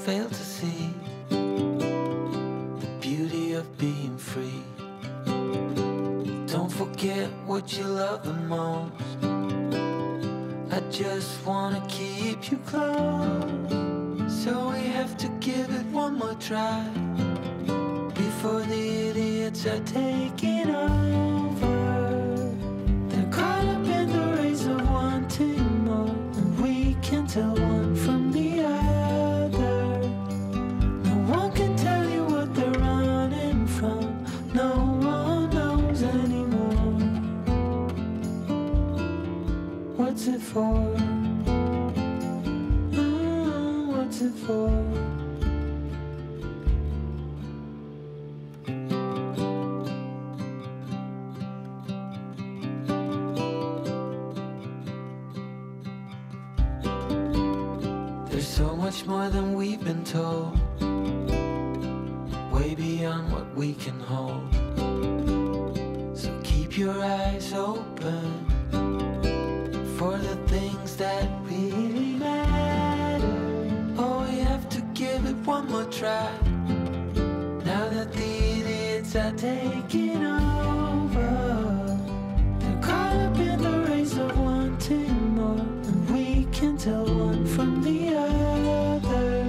fail to see the beauty of being free. Don't forget what you love the most. I just wanna keep you close, so we have to give it one more try before the idiots are taking over. They're caught up in the race of wanting more, and we can tell one from the other. No one can tell you what they're running from. No one knows anymore. What's it for? What's it for? There's so much more than we've been told, way beyond what we can hold. So keep your eyes open for the things that really matter. Oh, we have to give it one more try now that the idiots are taking over. They're caught up in the race of wanting more, and we can tell one from the other.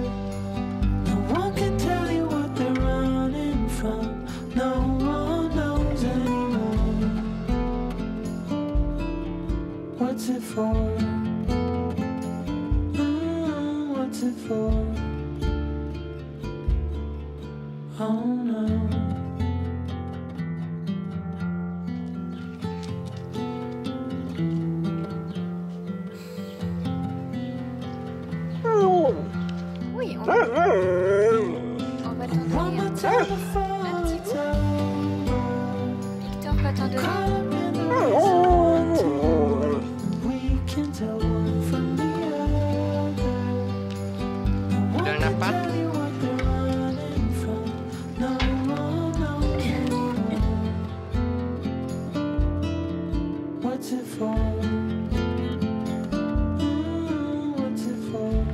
No one can tell you what they're running from. No one knows anymore. What's it for? What's it for? Oh no. Oui, on va t'en donner un petit bout. Victor va t'en donner. Il n'y en a pas. What's it for? What's it for?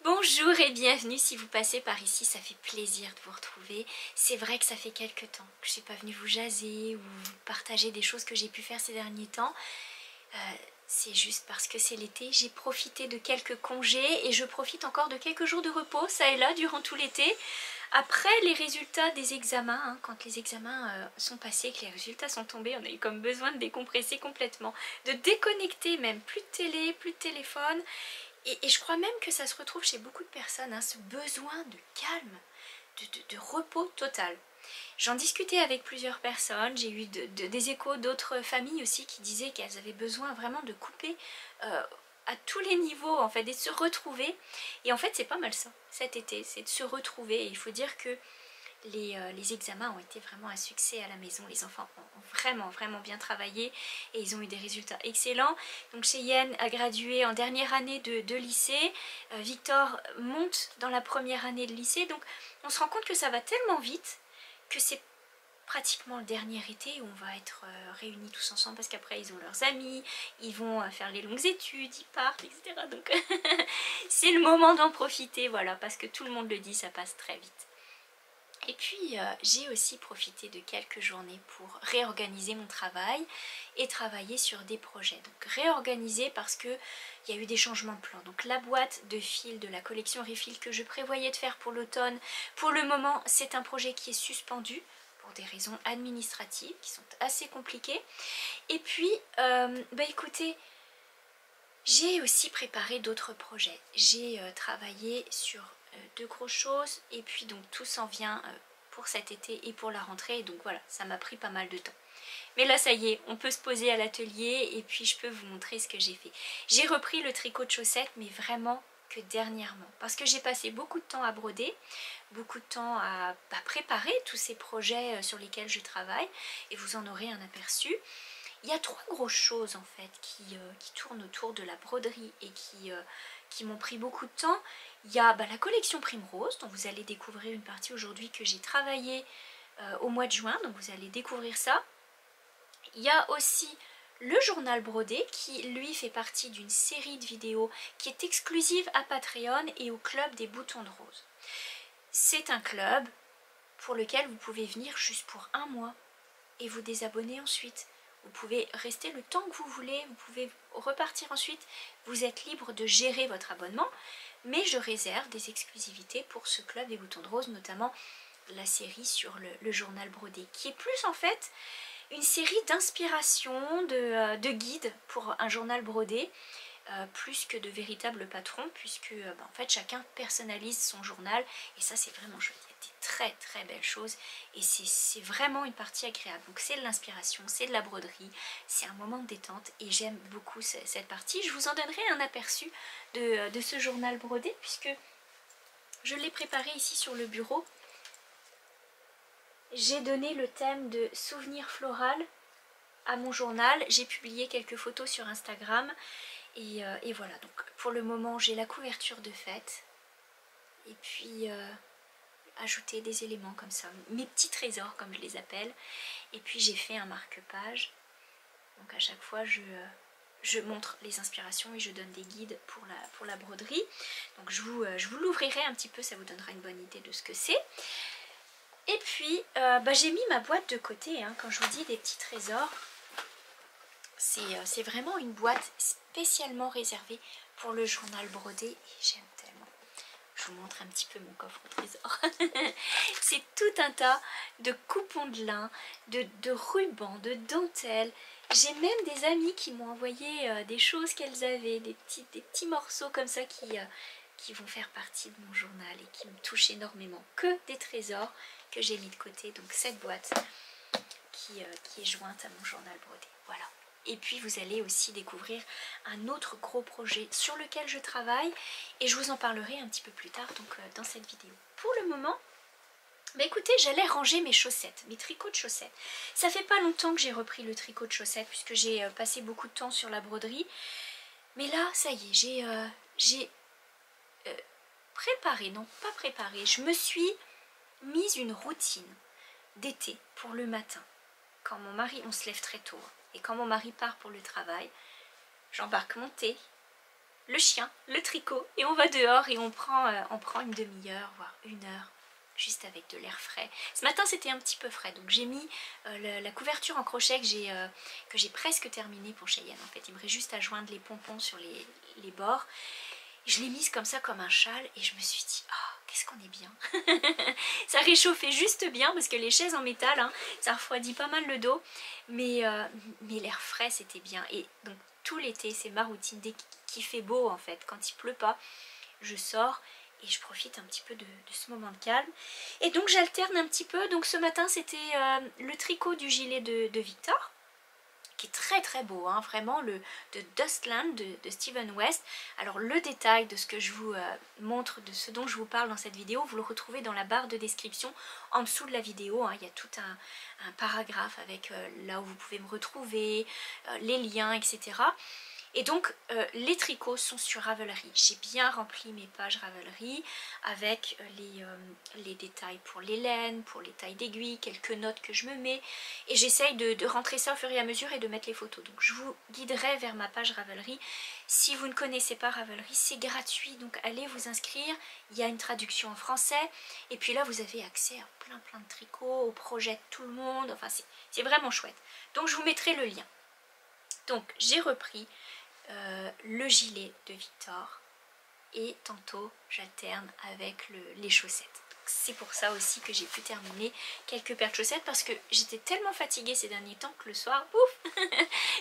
Bonjour et bienvenue si vous passez par ici, ça fait plaisir de vous retrouver. C'est vrai que ça fait quelques temps que je ne suis pas venue vous jaser ou vous partager des choses que j'ai pu faire ces derniers temps. C'est juste parce que c'est l'été, j'ai profité de quelques congés et je profite encore de quelques jours de repos, ça et là, durant tout l'été. Après les résultats des examens, hein, quand les examens sont passés, que les résultats sont tombés, on a eu comme besoin de décompresser complètement, de déconnecter même, plus de télé, plus de téléphone. Et je crois même que ça se retrouve chez beaucoup de personnes, hein, ce besoin de calme, de repos total. J'en discutais avec plusieurs personnes, j'ai eu des échos d'autres familles aussi qui disaient qu'elles avaient besoin vraiment de couper à tous les niveaux, en fait, et de se retrouver. Et en fait, c'est pas mal ça, cet été, c'est de se retrouver. Et il faut dire que les examens ont été vraiment un succès à la maison. Les enfants ont vraiment bien travaillé et ils ont eu des résultats excellents. Donc Cheyenne a gradué en dernière année de lycée. Victor monte dans la première année de lycée. Donc on se rend compte que ça va tellement vite que c'est pratiquement le dernier été où on va être réunis tous ensemble parce qu'après ils ont leurs amis, ils vont faire les longues études, ils partent, etc. Donc c'est le moment d'en profiter, voilà, parce que tout le monde le dit, ça passe très vite. Et puis j'ai aussi profité de quelques journées pour réorganiser mon travail et travailler sur des projets. Donc réorganiser parce que il y a eu des changements de plan. Donc la boîte de fil de la collection Refill que je prévoyais de faire pour l'automne, pour le moment c'est un projet qui est suspendu pour des raisons administratives qui sont assez compliquées. Et puis écoutez, j'ai aussi préparé d'autres projets. J'ai travaillé sur de grosses choses et puis donc tout s'en vient pour cet été et pour la rentrée, et donc voilà, ça m'a pris pas mal de temps. Mais là ça y est, on peut se poser à l'atelier et puis je peux vous montrer ce que j'ai fait. J'ai repris le tricot de chaussettes, mais vraiment que dernièrement, parce que j'ai passé beaucoup de temps à broder, beaucoup de temps à préparer tous ces projets sur lesquels je travaille, et vous en aurez un aperçu. Il y a 3 grosses choses en fait qui tournent autour de la broderie et qui m'ont pris beaucoup de temps. Il y a la collection Primrose, dont vous allez découvrir une partie aujourd'hui, que j'ai travaillé au mois de juin, donc vous allez découvrir ça. Il y a aussi le journal brodé qui lui fait partie d'une série de vidéos qui est exclusive à Patreon et au club des boutons de rose. C'est un club pour lequel vous pouvez venir juste pour 1 mois et vous désabonner ensuite. Vous pouvez rester le temps que vous voulez, vous pouvez repartir ensuite, vous êtes libre de gérer votre abonnement, mais je réserve des exclusivités pour ce club des boutons de rose, notamment la série sur le journal brodé, qui est plus en fait une série d'inspiration, de guides pour un journal brodé, plus que de véritables patrons, puisque en fait chacun personnalise son journal, et ça c'est vraiment chouette. Il y a des très belles choses et c'est vraiment une partie agréable. Donc c'est de l'inspiration, c'est de la broderie, c'est un moment de détente et j'aime beaucoup cette partie. Je vous en donnerai un aperçu de ce journal brodé puisque je l'ai préparé ici sur le bureau. J'ai donné le thème de souvenir floral à mon journal, j'ai publié quelques photos sur Instagram et voilà. Donc pour le moment j'ai la couverture de fête et puis ajouter des éléments comme ça, mes petits trésors comme je les appelle, et puis j'ai fait un marque-page, donc à chaque fois je montre les inspirations et je donne des guides pour la broderie. Donc je vous l'ouvrirai un petit peu, ça vous donnera une bonne idée de ce que c'est. Et puis j'ai mis ma boîte de côté, hein, quand je vous dis des petits trésors, c'est vraiment une boîte spécialement réservée pour le journal brodé et j'aime tellement. Je vous montre un petit peu mon coffre au trésor. C'est tout un tas de coupons de lin, de rubans, de dentelles. J'ai même des amis qui m'ont envoyé des choses qu'elles avaient, des petits morceaux comme ça qui vont faire partie de mon journal et qui me touchent énormément. Que des trésors que j'ai mis de côté. Donc cette boîte qui est jointe à mon journal brodé. Voilà. Et puis vous allez aussi découvrir un autre gros projet sur lequel je travaille et je vous en parlerai un petit peu plus tard donc dans cette vidéo. Pour le moment, écoutez, j'allais ranger mes chaussettes, mes tricots de chaussettes. Ça fait pas longtemps que j'ai repris le tricot de chaussettes puisque j'ai passé beaucoup de temps sur la broderie. Mais là, ça y est, j'ai préparé, non pas préparé, je me suis mise une routine d'été pour le matin. Quand mon mari, on se lève très tôt, et quand mon mari part pour le travail, j'embarque mon thé, le chien, le tricot, et on va dehors et on prend une demi-heure, voire 1 heure, juste avec de l'air frais. Ce matin c'était un petit peu frais, donc j'ai mis la couverture en crochet que j'ai presque terminée pour Cheyenne. En fait, il me reste juste à joindre les pompons sur les bords. Je l'ai mise comme ça, comme un châle, et je me suis dit, qu'est-ce qu'on est bien. Ça réchauffait juste bien, parce que les chaises en métal, hein, ça refroidit pas mal le dos, mais l'air frais, c'était bien. Et donc, tout l'été, c'est ma routine. Dès qu'il fait beau, en fait, quand il pleut pas, je sors et je profite un petit peu de ce moment de calme. Et donc, j'alterne un petit peu. Donc, ce matin, c'était le tricot du gilet de Victor, qui est très très beau, hein, vraiment le de Dustland de Steven West. Alors le détail de ce que je vous montre, de ce dont je vous parle dans cette vidéo, vous le retrouvez dans la barre de description en dessous de la vidéo, hein. Il y a tout un paragraphe avec là où vous pouvez me retrouver, les liens, etc. Et donc les tricots sont sur Ravelry. J'ai bien rempli mes pages Ravelry avec les détails pour les laines, pour les tailles d'aiguilles, quelques notes que je me mets. Et j'essaye de rentrer ça au fur et à mesure et de mettre les photos. Donc je vous guiderai vers ma page Ravelry. Si vous ne connaissez pas Ravelry, c'est gratuit. Donc allez vous inscrire. Il y a une traduction en français. Et puis là vous avez accès à plein de tricots, au projet de tout le monde. Enfin c'est vraiment chouette. Donc je vous mettrai le lien. Donc j'ai repris le gilet de Victor et tantôt j'alterne avec les chaussettes. C'est pour ça aussi que j'ai pu terminer quelques paires de chaussettes parce que j'étais tellement fatiguée ces derniers temps que le soir, pouf,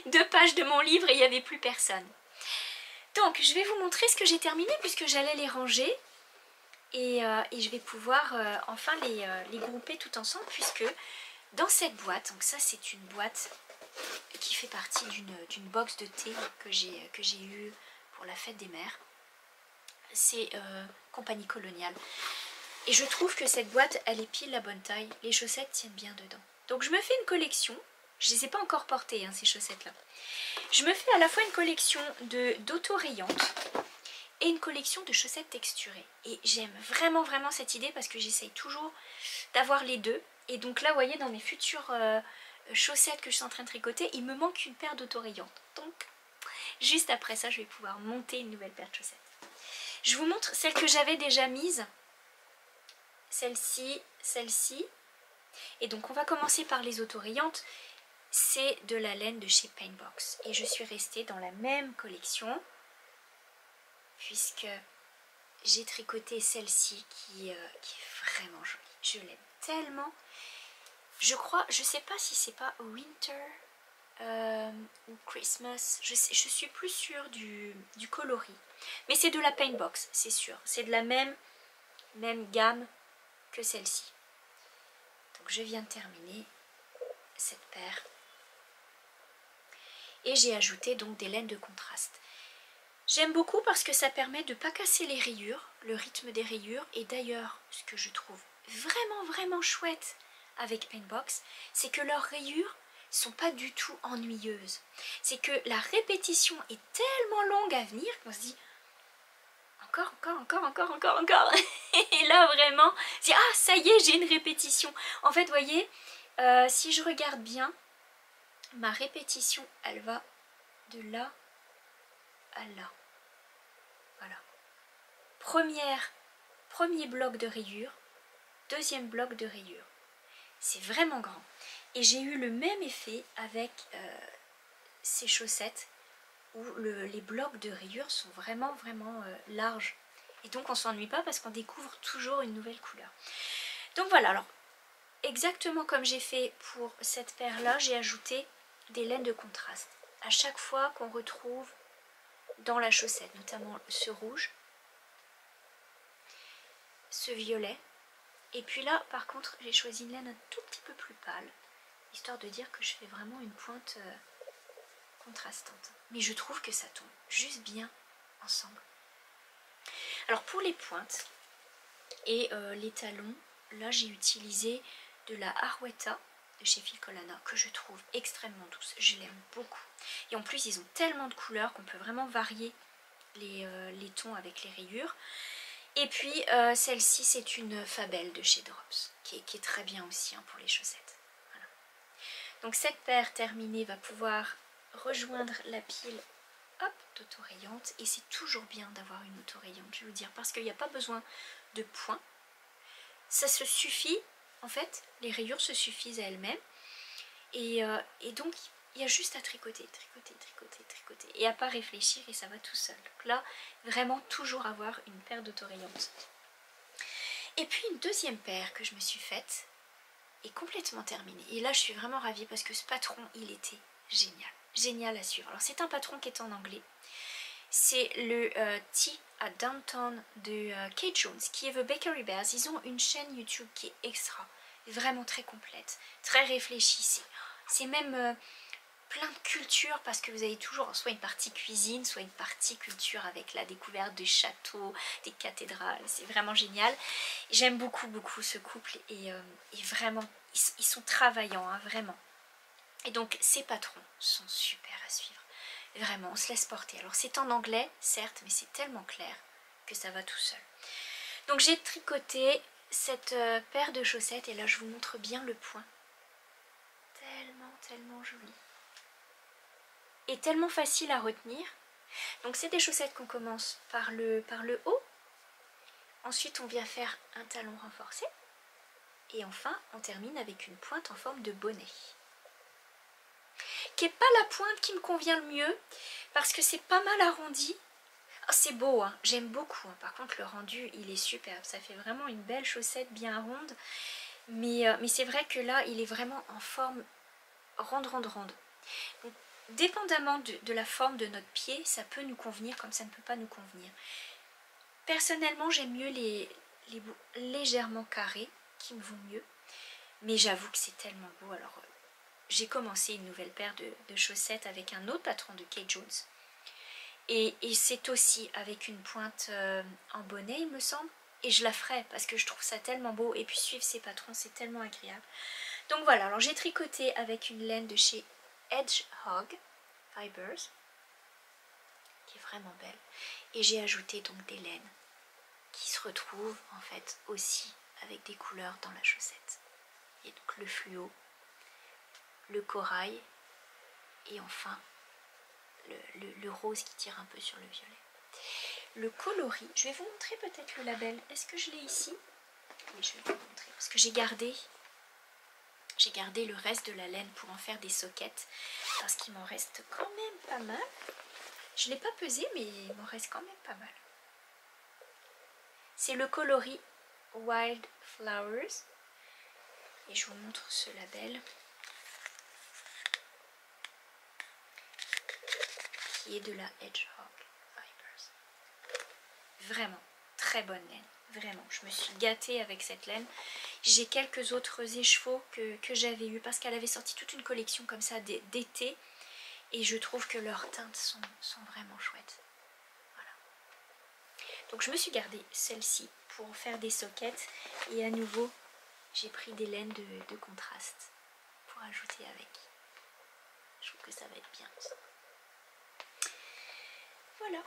2 pages de mon livre et il n'y avait plus personne. Donc je vais vous montrer ce que j'ai terminé puisque j'allais les ranger et je vais pouvoir enfin les grouper tout ensemble puisque dans cette boîte, donc ça c'est une boîte qui fait partie d'une box de thé que j'ai eue pour la fête des mères. C'est Compagnie Coloniale. Et je trouve que cette boîte, elle est pile la bonne taille. Les chaussettes tiennent bien dedans. Donc je me fais une collection. Je ne les ai pas encore portées, hein, ces chaussettes-là. Je me fais à la fois une collection d'auto-rayantes et une collection de chaussettes texturées. Et j'aime vraiment cette idée parce que j'essaye toujours d'avoir les deux. Et donc là, vous voyez, dans mes futures chaussettes que je suis en train de tricoter, il me manque une paire d'auto-rayantes. Donc, juste après ça, je vais pouvoir monter une nouvelle paire de chaussettes. Je vous montre celle que j'avais déjà mise. Celle-ci, celle-ci. Et donc, on va commencer par les auto-rayantes. C'est de la laine de chez Paintbox. Et je suis restée dans la même collection. Puisque j'ai tricoté celle-ci qui est vraiment jolie. Je l'aime tellement. Je crois, je sais pas si c'est pas Winter ou Christmas, je suis plus sûre du coloris. Mais c'est de la Paintbox, c'est sûr. C'est de la même gamme que celle-ci. Donc je viens de terminer cette paire. Et j'ai ajouté donc des laines de contraste. J'aime beaucoup parce que ça permet de ne pas casser les rayures, le rythme des rayures. Et d'ailleurs, ce que je trouve vraiment chouette avec Paintbox, c'est que leurs rayures sont pas du tout ennuyeuses. C'est que la répétition est tellement longue à venir qu'on se dit encore. Et là vraiment, c'est ah ça y est, j'ai une répétition. En fait, vous voyez, si je regarde bien, ma répétition, elle va de là à là. Voilà. Premier bloc de rayures, deuxième bloc de rayures. C'est vraiment grand. Et j'ai eu le même effet avec ces chaussettes où les blocs de rayures sont vraiment larges. Et donc on ne s'ennuie pas parce qu'on découvre toujours une nouvelle couleur. Donc voilà, alors exactement comme j'ai fait pour cette paire-là, j'ai ajouté des laines de contraste. À chaque fois qu'on retrouve dans la chaussette, notamment ce rouge, ce violet. Et puis là, par contre, j'ai choisi une laine un tout petit peu plus pâle, histoire de dire que je fais vraiment une pointe contrastante. Mais je trouve que ça tombe juste bien ensemble. Alors pour les pointes et les talons, là j'ai utilisé de la Arwetta de chez Filcolana que je trouve extrêmement douce. Je l'aime beaucoup. Et en plus, ils ont tellement de couleurs qu'on peut vraiment varier les tons avec les rayures. Et puis celle-ci c'est une Fabelle de chez Drops qui est très bien aussi hein, pour les chaussettes. Voilà. Donc cette paire terminée va pouvoir rejoindre la pile d'auto-rayantes. Et c'est toujours bien d'avoir une auto-rayante, je vais vous dire, parce qu'il n'y a pas besoin de points. Ça se suffit, en fait, les rayures se suffisent à elles-mêmes. Et donc il y a juste à tricoter. Et à pas réfléchir et ça va tout seul. Donc là, vraiment toujours avoir une paire d'auto-rayantes. Et puis une deuxième paire que je me suis faite est complètement terminée. Et là, je suis vraiment ravie parce que ce patron, il était génial. Génial à suivre. Alors c'est un patron qui est en anglais. C'est le Tea à Downtown de Kate Jones, qui est The Bakery Bears. Ils ont une chaîne YouTube qui est extra. Vraiment très complète, très réfléchie. C'est même... plein de culture parce que vous avez toujours soit une partie cuisine, soit une partie culture avec la découverte des châteaux, des cathédrales. C'est vraiment génial. J'aime beaucoup ce couple et vraiment, ils sont travaillants, hein, vraiment. Et donc ces patrons sont super à suivre. Vraiment, on se laisse porter. Alors c'est en anglais, certes, mais c'est tellement clair que ça va tout seul. Donc j'ai tricoté cette paire de chaussettes et là je vous montre bien le point. Tellement joli. Et tellement facile à retenir. Donc c'est des chaussettes qu'on commence par le haut. Ensuite on vient faire un talon renforcé. Et enfin on termine avec une pointe en forme de bonnet. Qui n'est pas la pointe qui me convient le mieux. Parce que c'est pas mal arrondi. Oh, c'est beau, hein. J'aime beaucoup. Hein. Par contre le rendu il est superbe. Ça fait vraiment une belle chaussette bien ronde. Mais c'est vrai que là il est vraiment en forme ronde. Donc, dépendamment de la forme de notre pied, ça peut nous convenir comme ça ne peut pas nous convenir. Personnellement, j'aime mieux les bouts légèrement carrés, qui me vont mieux. Mais j'avoue que c'est tellement beau. Alors, j'ai commencé une nouvelle paire de chaussettes avec un autre patron de Kate Jones. Et c'est aussi avec une pointe en bonnet, il me semble. Et je la ferai parce que je trouve ça tellement beau. Et puis suivre ces patrons, c'est tellement agréable. Donc voilà, alors j'ai tricoté avec une laine de chez Hedgehog Fibers, qui est vraiment belle. Et j'ai ajouté donc des laines qui se retrouvent en fait aussi avec des couleurs dans la chaussette. Et donc le fluo, le corail et enfin le rose qui tire un peu sur le violet. Le coloris, je vais vous montrer peut-être le label. Est-ce que je l'ai ici? Oui, je vais vous montrer parce que j'ai gardé le reste de la laine pour en faire des soquettes parce qu'il m'en reste quand même pas mal. Je ne l'ai pas pesé mais il m'en reste quand même pas mal. C'est le coloris Wild Flowers et je vous montre ce label qui est de la Hedgehog Fibers. Vraiment très bonne laine, vraiment. Je me suis gâtée avec cette laine. J'ai quelques autres écheveaux que j'avais eu parce qu'elle avait sorti toute une collection comme ça d'été et je trouve que leurs teintes sont vraiment chouettes. Voilà. Donc je me suis gardée celle-ci pour faire des soquettes et à nouveau j'ai pris des laines de contraste pour ajouter avec. Je trouve que ça va être bien ça. Voilà.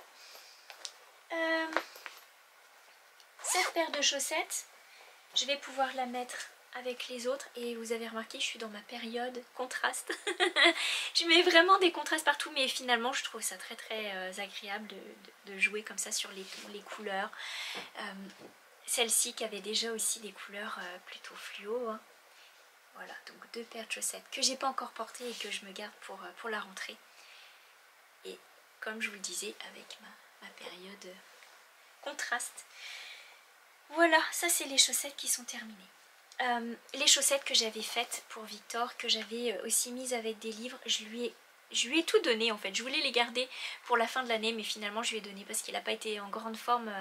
Cette paire de chaussettes, je vais pouvoir la mettre avec les autres et vous avez remarqué je suis dans ma période contraste. Je mets vraiment des contrastes partout mais finalement je trouve ça très agréable de jouer comme ça sur les couleurs. Celle-ci qui avait déjà aussi des couleurs plutôt fluo. Hein. Voilà, donc deux paires de chaussettes que j'ai pas encore portées et que je me garde pour la rentrée. Et comme je vous le disais avec ma période contraste. Voilà, ça c'est les chaussettes qui sont terminées. Les chaussettes que j'avais faites pour Victor, que j'avais aussi mises avec des livres, je lui ai tout donné en fait. Je voulais les garder pour la fin de l'année, mais finalement je lui ai donné parce qu'il n'a pas été en grande forme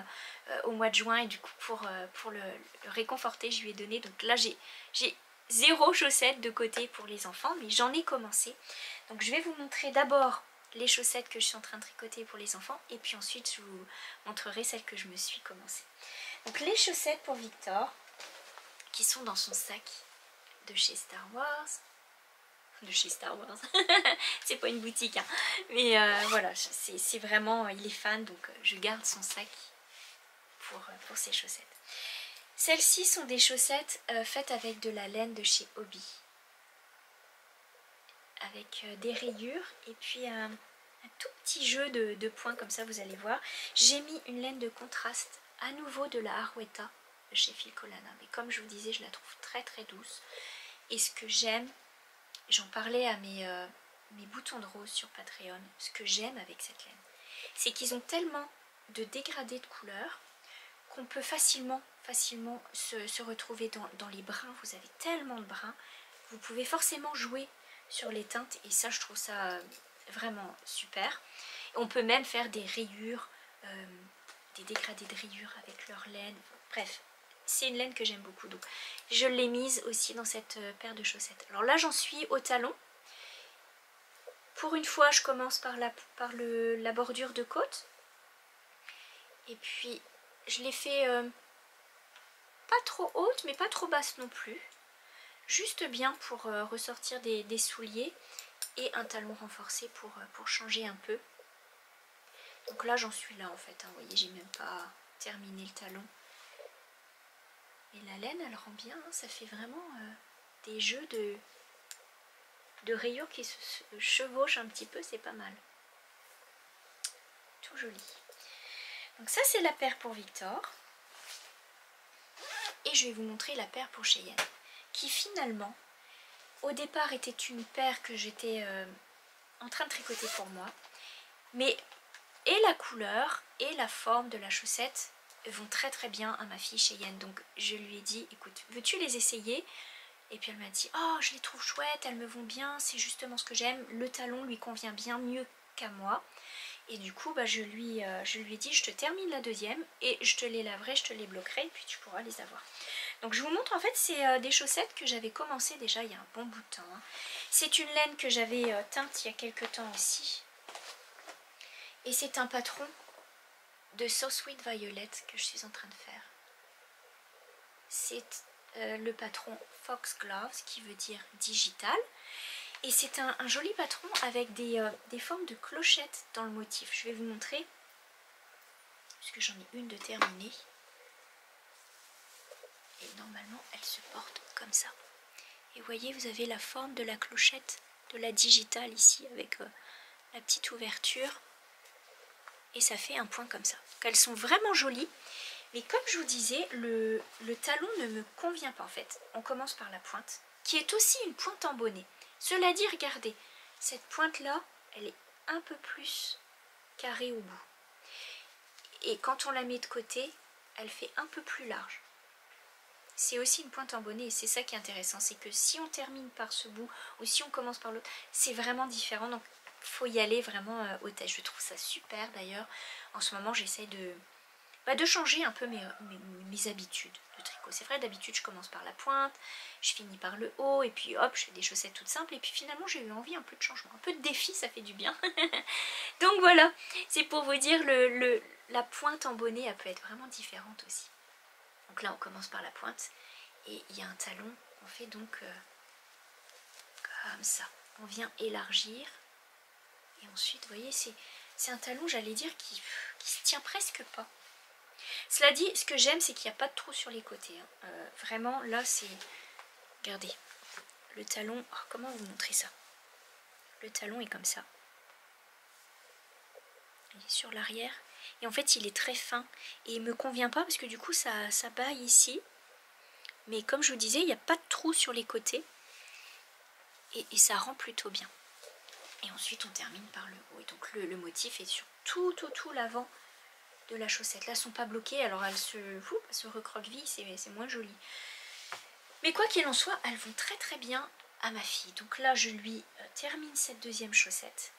au mois de juin. Et du coup pour le réconforter, je lui ai donné. Donc là j'ai 0 chaussettes de côté pour les enfants, mais j'en ai commencé. Donc je vais vous montrer d'abord les chaussettes que je suis en train de tricoter pour les enfants. Et puis ensuite je vous montrerai celles que je me suis commencé. Donc les chaussettes pour Victor, qui sont dans son sac de chez Star Wars. De chez Star Wars. C'est pas une boutique, hein. Mais voilà, c'est vraiment, il est fan, donc je garde son sac pour ses chaussettes. Celles-ci sont des chaussettes faites avec de la laine de chez Hobby. Avec des rayures et puis un tout petit jeu de points comme ça, vous allez voir. J'ai mis une laine de contraste à nouveau de la Arwetta de chez Filcolana, mais comme je vous disais je la trouve très douce et ce que j'aime, j'en parlais à mes boutons de rose sur Patreon, ce que j'aime avec cette laine c'est qu'ils ont tellement de dégradés de couleurs qu'on peut facilement se retrouver dans les bruns. Vous avez tellement de bruns, vous pouvez forcément jouer sur les teintes et ça je trouve ça vraiment super. On peut même faire des rayures, des dégradés de rayures avec leur laine. Bref, c'est une laine que j'aime beaucoup, donc je l'ai mise aussi dans cette paire de chaussettes. Alors là j'en suis au talon Pour une fois, je commence par la bordure de côte. Et puis, je l'ai fait pas trop haute, mais pas trop basse non plus. Juste bien pour ressortir des souliers et un talon renforcé pour changer un peu. Donc là, j'en suis là en fait. Hein. Vous voyez, j'ai même pas terminé le talon. Et la laine, elle rend bien. Hein. Ça fait vraiment des jeux de rayures qui se chevauchent un petit peu. C'est pas mal. Tout joli. Donc ça, c'est la paire pour Victor. Et je vais vous montrer la paire pour Cheyenne. Qui finalement, au départ, était une paire que j'étais en train de tricoter pour moi. Mais et la couleur et la forme de la chaussette vont très très bien à ma fille Cheyenne. Donc je lui ai dit, écoute, veux-tu les essayer? Et puis elle m'a dit, oh je les trouve chouettes, elles me vont bien, c'est justement ce que j'aime. Le talon lui convient bien mieux qu'à moi. Et du coup, bah, je lui ai dit, je te termine la deuxième et je te les laverai, je te les bloquerai et puis tu pourras les avoir. Donc je vous montre, en fait, c'est des chaussettes que j'avais commencé déjà il y a un bon bout de temps. Hein. C'est une laine que j'avais teinte il y a quelques temps aussi. Et c'est un patron de So Sweet Violet que je suis en train de faire. C'est le patron Fox Gloves qui veut dire digital. Et c'est un joli patron avec des formes de clochettes dans le motif. Je vais vous montrer, puisque j'en ai une de terminée. Et normalement, elle se porte comme ça. Et vous voyez, vous avez la forme de la clochette de la digitale ici, avec la petite ouverture. Et ça fait un point comme ça. Donc elles sont vraiment jolies. Mais comme je vous disais, le talon ne me convient pas en fait. On commence par la pointe, qui est aussi une pointe en bonnet. Cela dit, regardez, cette pointe-là, elle est un peu plus carrée au bout. Et quand on la met de côté, elle fait un peu plus large. C'est aussi une pointe en bonnet et c'est ça qui est intéressant. C'est que si on termine par ce bout ou si on commence par l'autre, c'est vraiment différent. Donc, il faut y aller vraiment au test. Je trouve ça super d'ailleurs. En ce moment, j'essaie de changer un peu mes habitudes de tricot. C'est vrai, d'habitude, je commence par la pointe, je finis par le haut, et puis hop, je fais des chaussettes toutes simples. Et puis finalement, j'ai eu envie un peu de changement, un peu de défi, ça fait du bien. Donc voilà, c'est pour vous dire, la pointe en bonnet, elle peut être vraiment différente aussi. Donc là, on commence par la pointe, et il y a un talon, on fait donc comme ça. On vient élargir, et ensuite, vous voyez, c'est un talon, j'allais dire, qui se tient presque pas. Cela dit, ce que j'aime, c'est qu'il n'y a pas de trou sur les côtés. Hein. Vraiment, là, c'est... Regardez, le talon... Oh, comment vous montrer ça? Le talon est comme ça. Il est sur l'arrière. Et en fait, il est très fin. Et il ne me convient pas parce que du coup, ça baille ici. Mais comme je vous disais, il n'y a pas de trou sur les côtés. Et ça rend plutôt bien. Et ensuite, on termine par le haut. Et donc, le motif est sur tout l'avant de la chaussette. Là, elles sont pas bloquées, alors elles se recroquevillent, c'est moins joli. Mais quoi qu'il en soit, elles vont très très bien à ma fille. Donc là, je lui termine cette deuxième chaussette.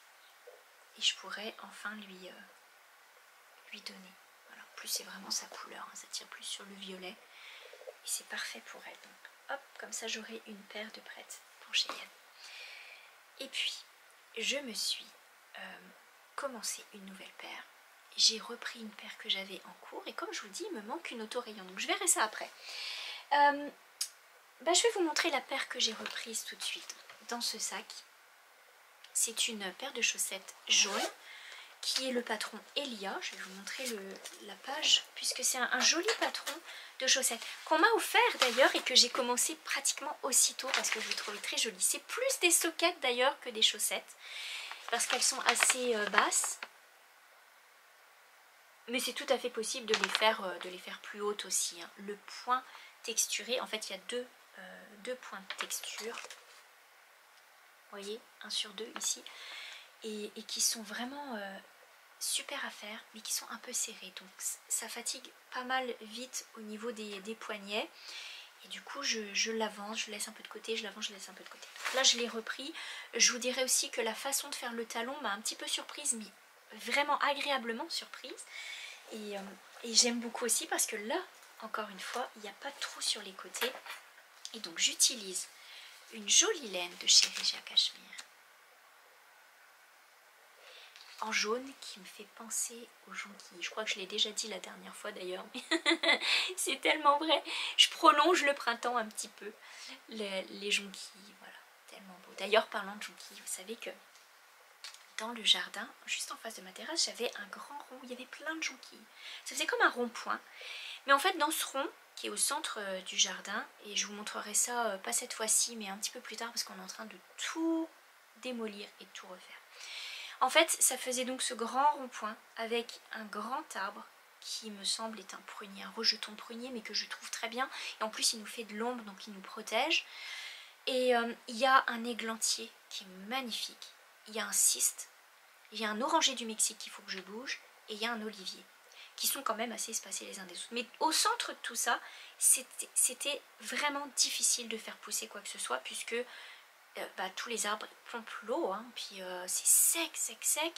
Et je pourrais enfin lui donner. Voilà. En plus, c'est vraiment sa couleur, hein. Ça tire plus sur le violet. Et c'est parfait pour elle. Donc hop, comme ça, j'aurai une paire de prêtes pour Cheyenne. Et puis, je me suis commencé une nouvelle paire. J'ai repris une paire que j'avais en cours et comme je vous dis, il me manque une auto-rayon, donc je verrai ça après. Je vais vous montrer la paire que j'ai reprise tout de suite dans ce sac. C'est une paire de chaussettes jaunes qui est le patron Elia. Je vais vous montrer la page puisque c'est un joli patron de chaussettes qu'on m'a offert d'ailleurs et que j'ai commencé pratiquement aussitôt parce que je le trouvais très joli. C'est plus des soquettes d'ailleurs que des chaussettes parce qu'elles sont assez basses. Mais c'est tout à fait possible de les faire plus hautes aussi. Hein. Le point texturé, en fait il y a deux points de texture. Vous voyez, 1 sur 2 ici. Et qui sont vraiment super à faire, mais qui sont un peu serrés. Donc ça fatigue pas mal vite au niveau des poignets. Et du coup je l'avance, je laisse un peu de côté, je l'avance, je laisse un peu de côté. Donc là je l'ai repris. Je vous dirais aussi que la façon de faire le talon m'a un petit peu surprise, mais vraiment agréablement surprise. Et j'aime beaucoup aussi parce que là, encore une fois, il n'y a pas de trou sur les côtés. Et donc j'utilise une jolie laine de chez Regia Cashmere. en jaune qui me fait penser aux jonquilles. Je crois que je l'ai déjà dit la dernière fois d'ailleurs, mais c'est tellement vrai. Je prolonge le printemps un petit peu. Les jonquilles, voilà, tellement beau. D'ailleurs, parlant de jonquilles, vous savez que dans le jardin, juste en face de ma terrasse, j'avais un grand rond où il y avait plein de jonquilles. Ça faisait comme un rond-point. Mais en fait, dans ce rond, qui est au centre du jardin, et je vous montrerai ça, pas cette fois-ci, mais un petit peu plus tard, parce qu'on est en train de tout démolir et de tout refaire. En fait, ça faisait donc ce grand rond-point avec un grand arbre qui me semble est un prunier, un rejeton de prunier, mais que je trouve très bien. Et en plus, il nous fait de l'ombre, donc il nous protège. Et il y a un églantier qui est magnifique. Il y a un cyste, il y a un oranger du Mexique qu'il faut que je bouge, et il y a un olivier, qui sont quand même assez espacés les uns des autres. Mais au centre de tout ça, c'était vraiment difficile de faire pousser quoi que ce soit, puisque tous les arbres pompent l'eau, hein, puis c'est sec, sec, sec.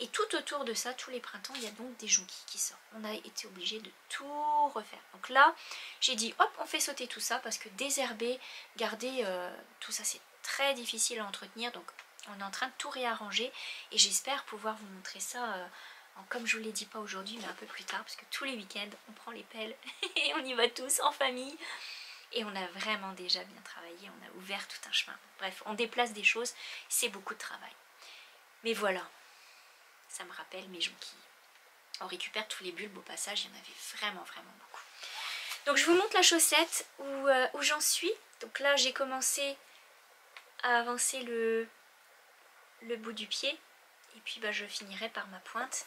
Et tout autour de ça, tous les printemps, il y a donc des jonquilles qui sortent. On a été obligé de tout refaire. Donc là, j'ai dit, hop, on fait sauter tout ça, parce que désherber, garder tout ça, c'est très difficile à entretenir. Donc on est en train de tout réarranger, et j'espère pouvoir vous montrer ça, comme je vous l'ai dit, pas aujourd'hui, mais un peu plus tard, parce que tous les week-ends, on prend les pelles, et on y va tous en famille. Et on a vraiment déjà bien travaillé, on a ouvert tout un chemin. Bref, on déplace des choses, c'est beaucoup de travail. Mais voilà, ça me rappelle mes jonquilles. On récupère tous les bulbes au passage, il y en avait vraiment, vraiment beaucoup. Donc je vous montre la chaussette où j'en suis. Donc là, j'ai commencé à avancer le bout du pied. Et puis je finirai par ma pointe.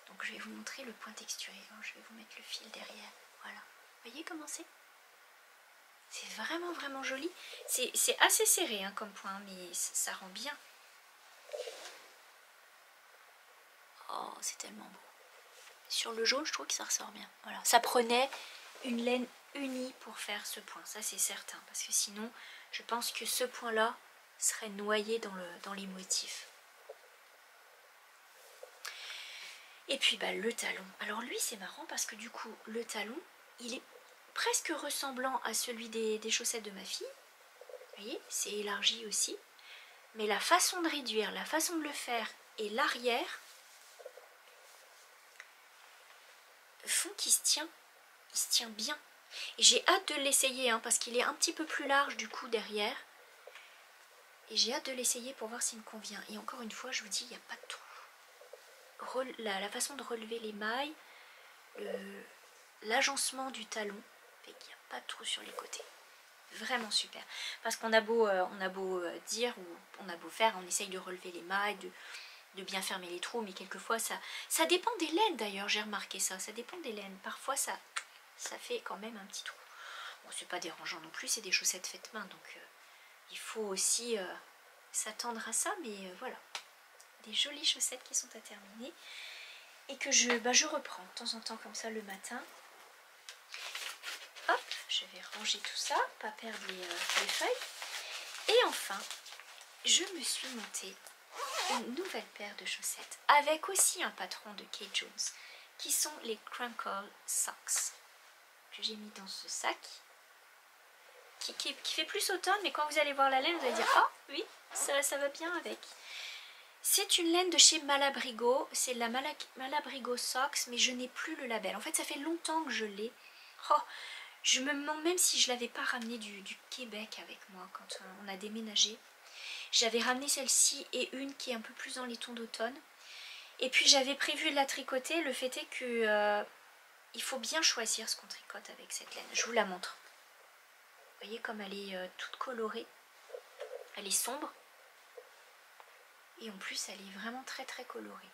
Donc je vais vous montrer le point texturé. Je vais vous mettre le fil derrière. Voilà. Vous voyez comment c'est ? C'est vraiment vraiment joli. C'est assez serré hein, comme point, mais ça rend bien. Oh, c'est tellement beau. Sur le jaune, je trouve que ça ressort bien. Voilà. Ça prenait une laine unie pour faire ce point, ça c'est certain. Parce que sinon, je pense que ce point-là serait noyé dans les motifs. Et puis le talon. Alors lui, c'est marrant parce que du coup, le talon, il est presque ressemblant à celui des chaussettes de ma fille. Vous voyez, c'est élargi aussi. Mais la façon de réduire, la façon de le faire et l'arrière font qu'il se tient. Il se tient bien. Et j'ai hâte de l'essayer hein, parce qu'il est un petit peu plus large du coup derrière. Et j'ai hâte de l'essayer pour voir s'il me convient. Et encore une fois, je vous dis, il n'y a pas de trou. La façon de relever les mailles, l'agencement du talon, fait qu'il n'y a pas de trou sur les côtés. Vraiment super. Parce qu'on a beau dire ou on a beau faire, on essaye de relever les mailles, de bien fermer les trous, mais quelquefois ça dépend des laines d'ailleurs, j'ai remarqué ça. Ça dépend des laines. Parfois ça fait quand même un petit trou. Bon, c'est pas dérangeant non plus, c'est des chaussettes faites main, donc il faut aussi s'attendre à ça, mais voilà. Des jolies chaussettes qui sont à terminer et que je reprends de temps en temps comme ça le matin. Hop, je vais ranger tout ça, pas perdre les feuilles. Et enfin, je me suis montée une nouvelle paire de chaussettes avec aussi un patron de Kate Jones qui sont les Crinkle Socks que j'ai mis dans ce sac qui fait plus automne, mais quand vous allez voir la laine vous allez dire ah oui, ça va bien avec. C'est une laine de chez Malabrigo, c'est la Malabrigo Socks, mais je n'ai plus le label. En fait, ça fait longtemps que je l'ai. Oh, je me demande même si je ne l'avais pas ramené du Québec avec moi quand on a déménagé. J'avais ramené celle-ci et une qui est un peu plus dans les tons d'automne. Et puis j'avais prévu de la tricoter. Le fait est que il faut bien choisir ce qu'on tricote avec cette laine. Je vous la montre. Vous voyez comme elle est toute colorée. Elle est sombre. Et en plus, elle est vraiment très très colorée.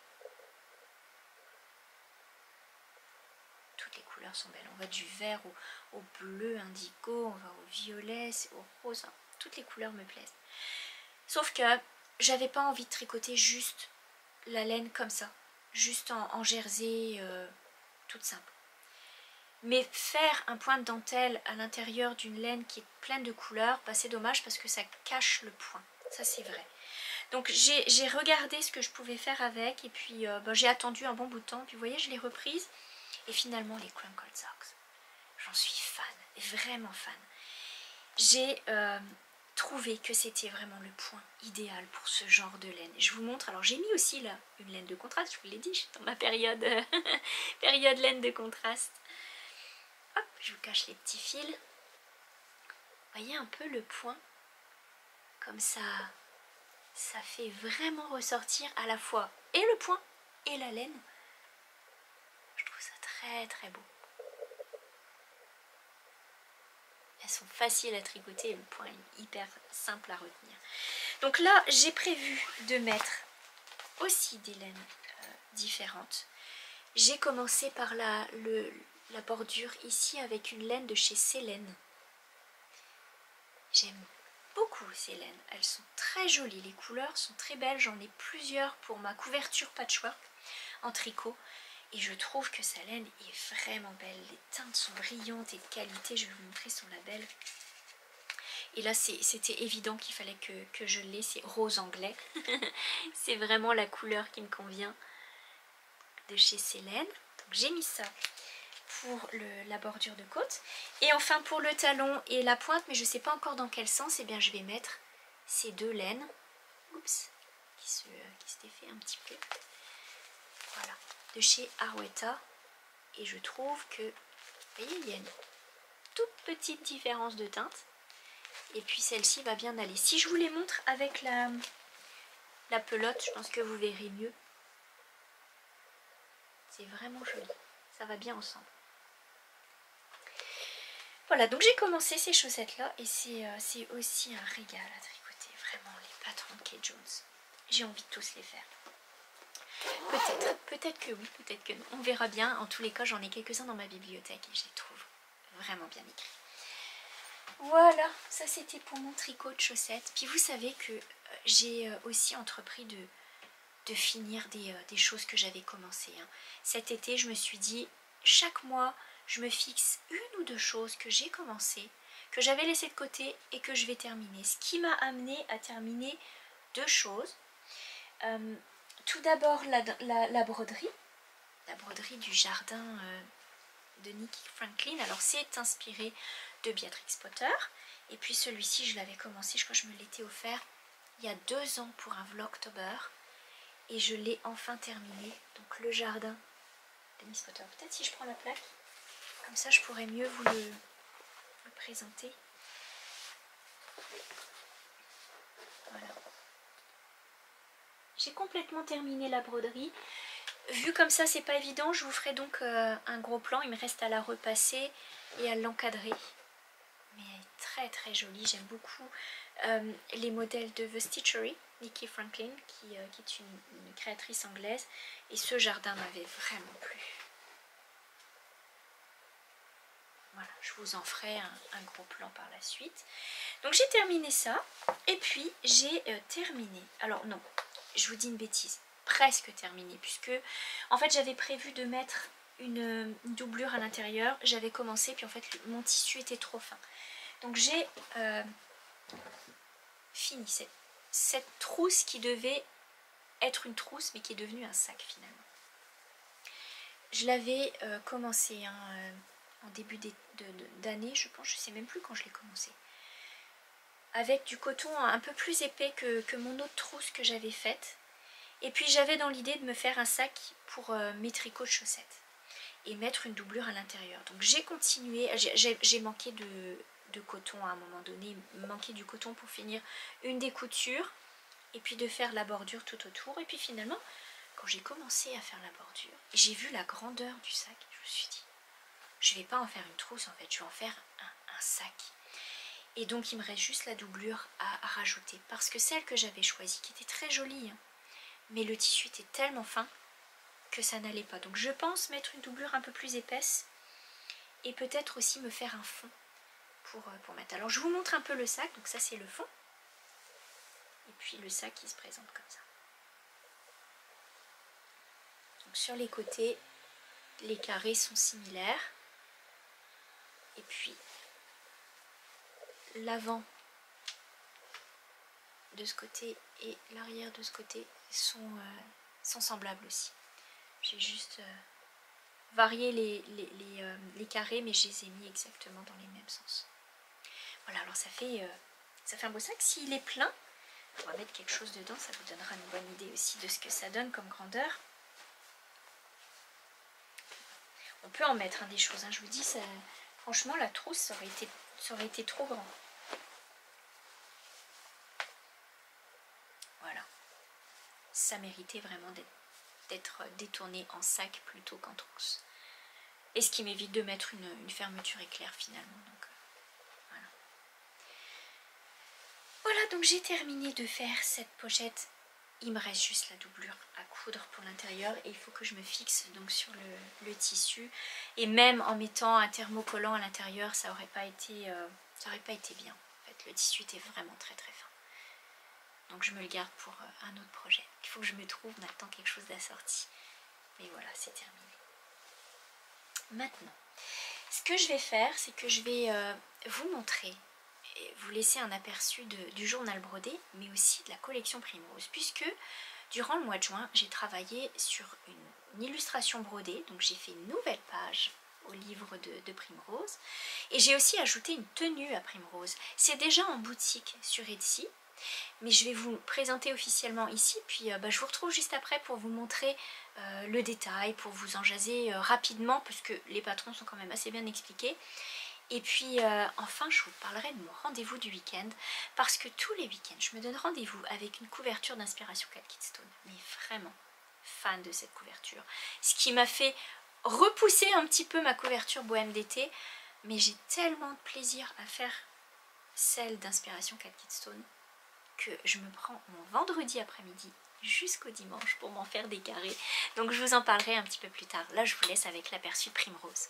Toutes les couleurs sont belles. On va du vert au bleu indigo, on va au violet, au rose. Enfin, toutes les couleurs me plaisent. Sauf que j'avais pas envie de tricoter juste la laine comme ça. Juste en jersey, toute simple. Mais faire un point de dentelle à l'intérieur d'une laine qui est pleine de couleurs, c'est dommage parce que ça cache le point. Ça c'est vrai. Donc j'ai regardé ce que je pouvais faire avec et puis j'ai attendu un bon bout de temps. Puis vous voyez, je l'ai reprise. Et finalement, les Crinkle Socks, j'en suis fan, vraiment fan. J'ai trouvé que c'était vraiment le point idéal pour ce genre de laine. Je vous montre, alors j'ai mis aussi là une laine de contraste, je vous l'ai dit, je suis dans ma période, période laine de contraste. Hop, je vous cache les petits fils. Vous voyez un peu le point, comme ça fait vraiment ressortir à la fois et le point et la laine. Je trouve ça très très beau. Elles sont faciles à tricoter et le point est hyper simple à retenir. Donc là, j'ai prévu de mettre aussi des laines différentes. J'ai commencé par la bordure ici avec une laine de chez Célène. J'aime beaucoup ces laines. Elles sont très jolies, les couleurs sont très belles. J'en ai plusieurs pour ma couverture patchwork en tricot. Et je trouve que sa laine est vraiment belle. Les teintes sont brillantes et de qualité. Je vais vous montrer son label. Et là, c'était évident qu'il fallait que je l'ai. C'est rose anglais. C'est vraiment la couleur qui me convient de chez Célène. Donc j'ai mis ça pour la bordure de côte. Et enfin pour le talon et la pointe, mais je ne sais pas encore dans quel sens, et bien je vais mettre ces deux laines. Oups, qui se défait un petit peu. Voilà. De chez Arwetta, et je trouve que, vous voyez, il y a une toute petite différence de teinte, et puis celle-ci va bien aller. Si je vous les montre avec la pelote, je pense que vous verrez mieux. C'est vraiment joli, ça va bien ensemble. Voilà, donc j'ai commencé ces chaussettes là, et c'est aussi un régal à tricoter, vraiment, les patrons de Kate Jones. J'ai envie de tous les faire. Peut-être que oui, peut-être que non. On verra bien. En tous les cas, j'en ai quelques-uns dans ma bibliothèque et je les trouve vraiment bien écrits. Voilà, ça c'était pour mon tricot de chaussettes. Puis vous savez que j'ai aussi entrepris de finir des choses que j'avais commencées. Cet été, je me suis dit, chaque mois, je me fixe une ou deux choses que j'ai commencées, que j'avais laissées de côté et que je vais terminer. Ce qui m'a amené à terminer deux choses. Tout d'abord la broderie du jardin de Nikki Franklin. Alors c'est inspiré de Beatrix Potter. Et puis celui-ci je l'avais commencé, je crois que je me l'étais offert il y a 2 ans pour un Vlogtober. Et je l'ai enfin terminé. Donc le jardin de Miss Potter. Peut-être si je prends la plaque, comme ça je pourrais mieux vous le présenter. Voilà. J'ai complètement terminé la broderie. Vu comme ça, c'est pas évident. Je vous ferai donc un gros plan. Il me reste à la repasser et à l'encadrer. Mais elle est très très jolie. J'aime beaucoup les modèles de The Stitchery, Nikki Franklin, qui est une créatrice anglaise. Et ce jardin m'avait vraiment plu. Voilà, je vous en ferai un gros plan par la suite. Donc j'ai terminé ça. Et puis j'ai terminé. Alors non. Je vous dis une bêtise, presque terminée, puisque en fait j'avais prévu de mettre une doublure à l'intérieur. J'avais commencé, puis en fait mon tissu était trop fin. Donc j'ai fini cette trousse qui devait être une trousse, mais qui est devenue un sac finalement. Je l'avais commencé en début d'année, je pense, je sais même plus quand je l'ai commencé. Avec du coton un peu plus épais que mon autre trousse que j'avais faite. Et puis j'avais dans l'idée de me faire un sac pour mes tricots de chaussettes. Et mettre une doublure à l'intérieur. Donc j'ai continué, j'ai manqué de coton à un moment donné. Il me manquait du coton pour finir une des coutures. Et puis de faire la bordure tout autour. Et puis finalement, quand j'ai commencé à faire la bordure, j'ai vu la grandeur du sac. Je me suis dit, je vais pas en faire une trousse en fait, je vais en faire un sac. Et donc il me reste juste la doublure à rajouter. Parce que celle que j'avais choisie, qui était très jolie, hein, mais le tissu était tellement fin que ça n'allait pas. Donc je pense mettre une doublure un peu plus épaisse. Et peut-être aussi me faire un fond pour mettre. Alors je vous montre un peu le sac. Donc ça c'est le fond. Et puis le sac qui se présente comme ça. Donc sur les côtés, les carrés sont similaires. Et puis l'avant de ce côté et l'arrière de ce côté sont semblables aussi. J'ai juste varié les carrés, mais je les ai mis exactement dans les mêmes sens. Voilà, alors ça fait Ça fait un beau sac. S'il est plein, on va mettre quelque chose dedans, ça vous donnera une bonne idée aussi de ce que ça donne comme grandeur. On peut en mettre des choses, hein, je vous dis, ça, franchement la trousse ça aurait été trop grand. Voilà, ça méritait vraiment d'être détourné en sac plutôt qu'en trousse. Et ce qui m'évite de mettre une fermeture éclair finalement. Donc, voilà. Voilà, donc j'ai terminé de faire cette pochette. Il me reste juste la doublure à coudre pour l'intérieur et il faut que je me fixe donc sur le tissu. Et même en mettant un thermocollant à l'intérieur, ça aurait pas été bien. En fait, le tissu était vraiment très très fin. Donc je me le garde pour un autre projet. Il faut que je me trouve maintenant quelque chose d'assorti. Mais voilà, c'est terminé. Maintenant, ce que je vais faire, c'est que je vais vous montrer, et vous laisser un aperçu du journal brodé, mais aussi de la collection Primrose, puisque durant le mois de juin, j'ai travaillé sur une illustration brodée, donc j'ai fait une nouvelle page au livre de Primrose, et j'ai aussi ajouté une tenue à Primrose. C'est déjà en boutique sur Etsy, mais je vais vous présenter officiellement ici, puis je vous retrouve juste après pour vous montrer le détail, pour vous en jaser rapidement, puisque les patrons sont quand même assez bien expliqués. Et puis enfin je vous parlerai de mon rendez-vous du week-end, parce que tous les week-ends je me donne rendez-vous avec une couverture d'inspiration Cat Kid Stone, mais vraiment fan de cette couverture, ce qui m'a fait repousser un petit peu ma couverture bohème d'été, mais j'ai tellement de plaisir à faire celle d'inspiration Cat Kid Stone que je me prends mon vendredi après-midi jusqu'au dimanche pour m'en faire des carrés. Donc je vous en parlerai un petit peu plus tard. Là je vous laisse avec l'aperçu Primrose.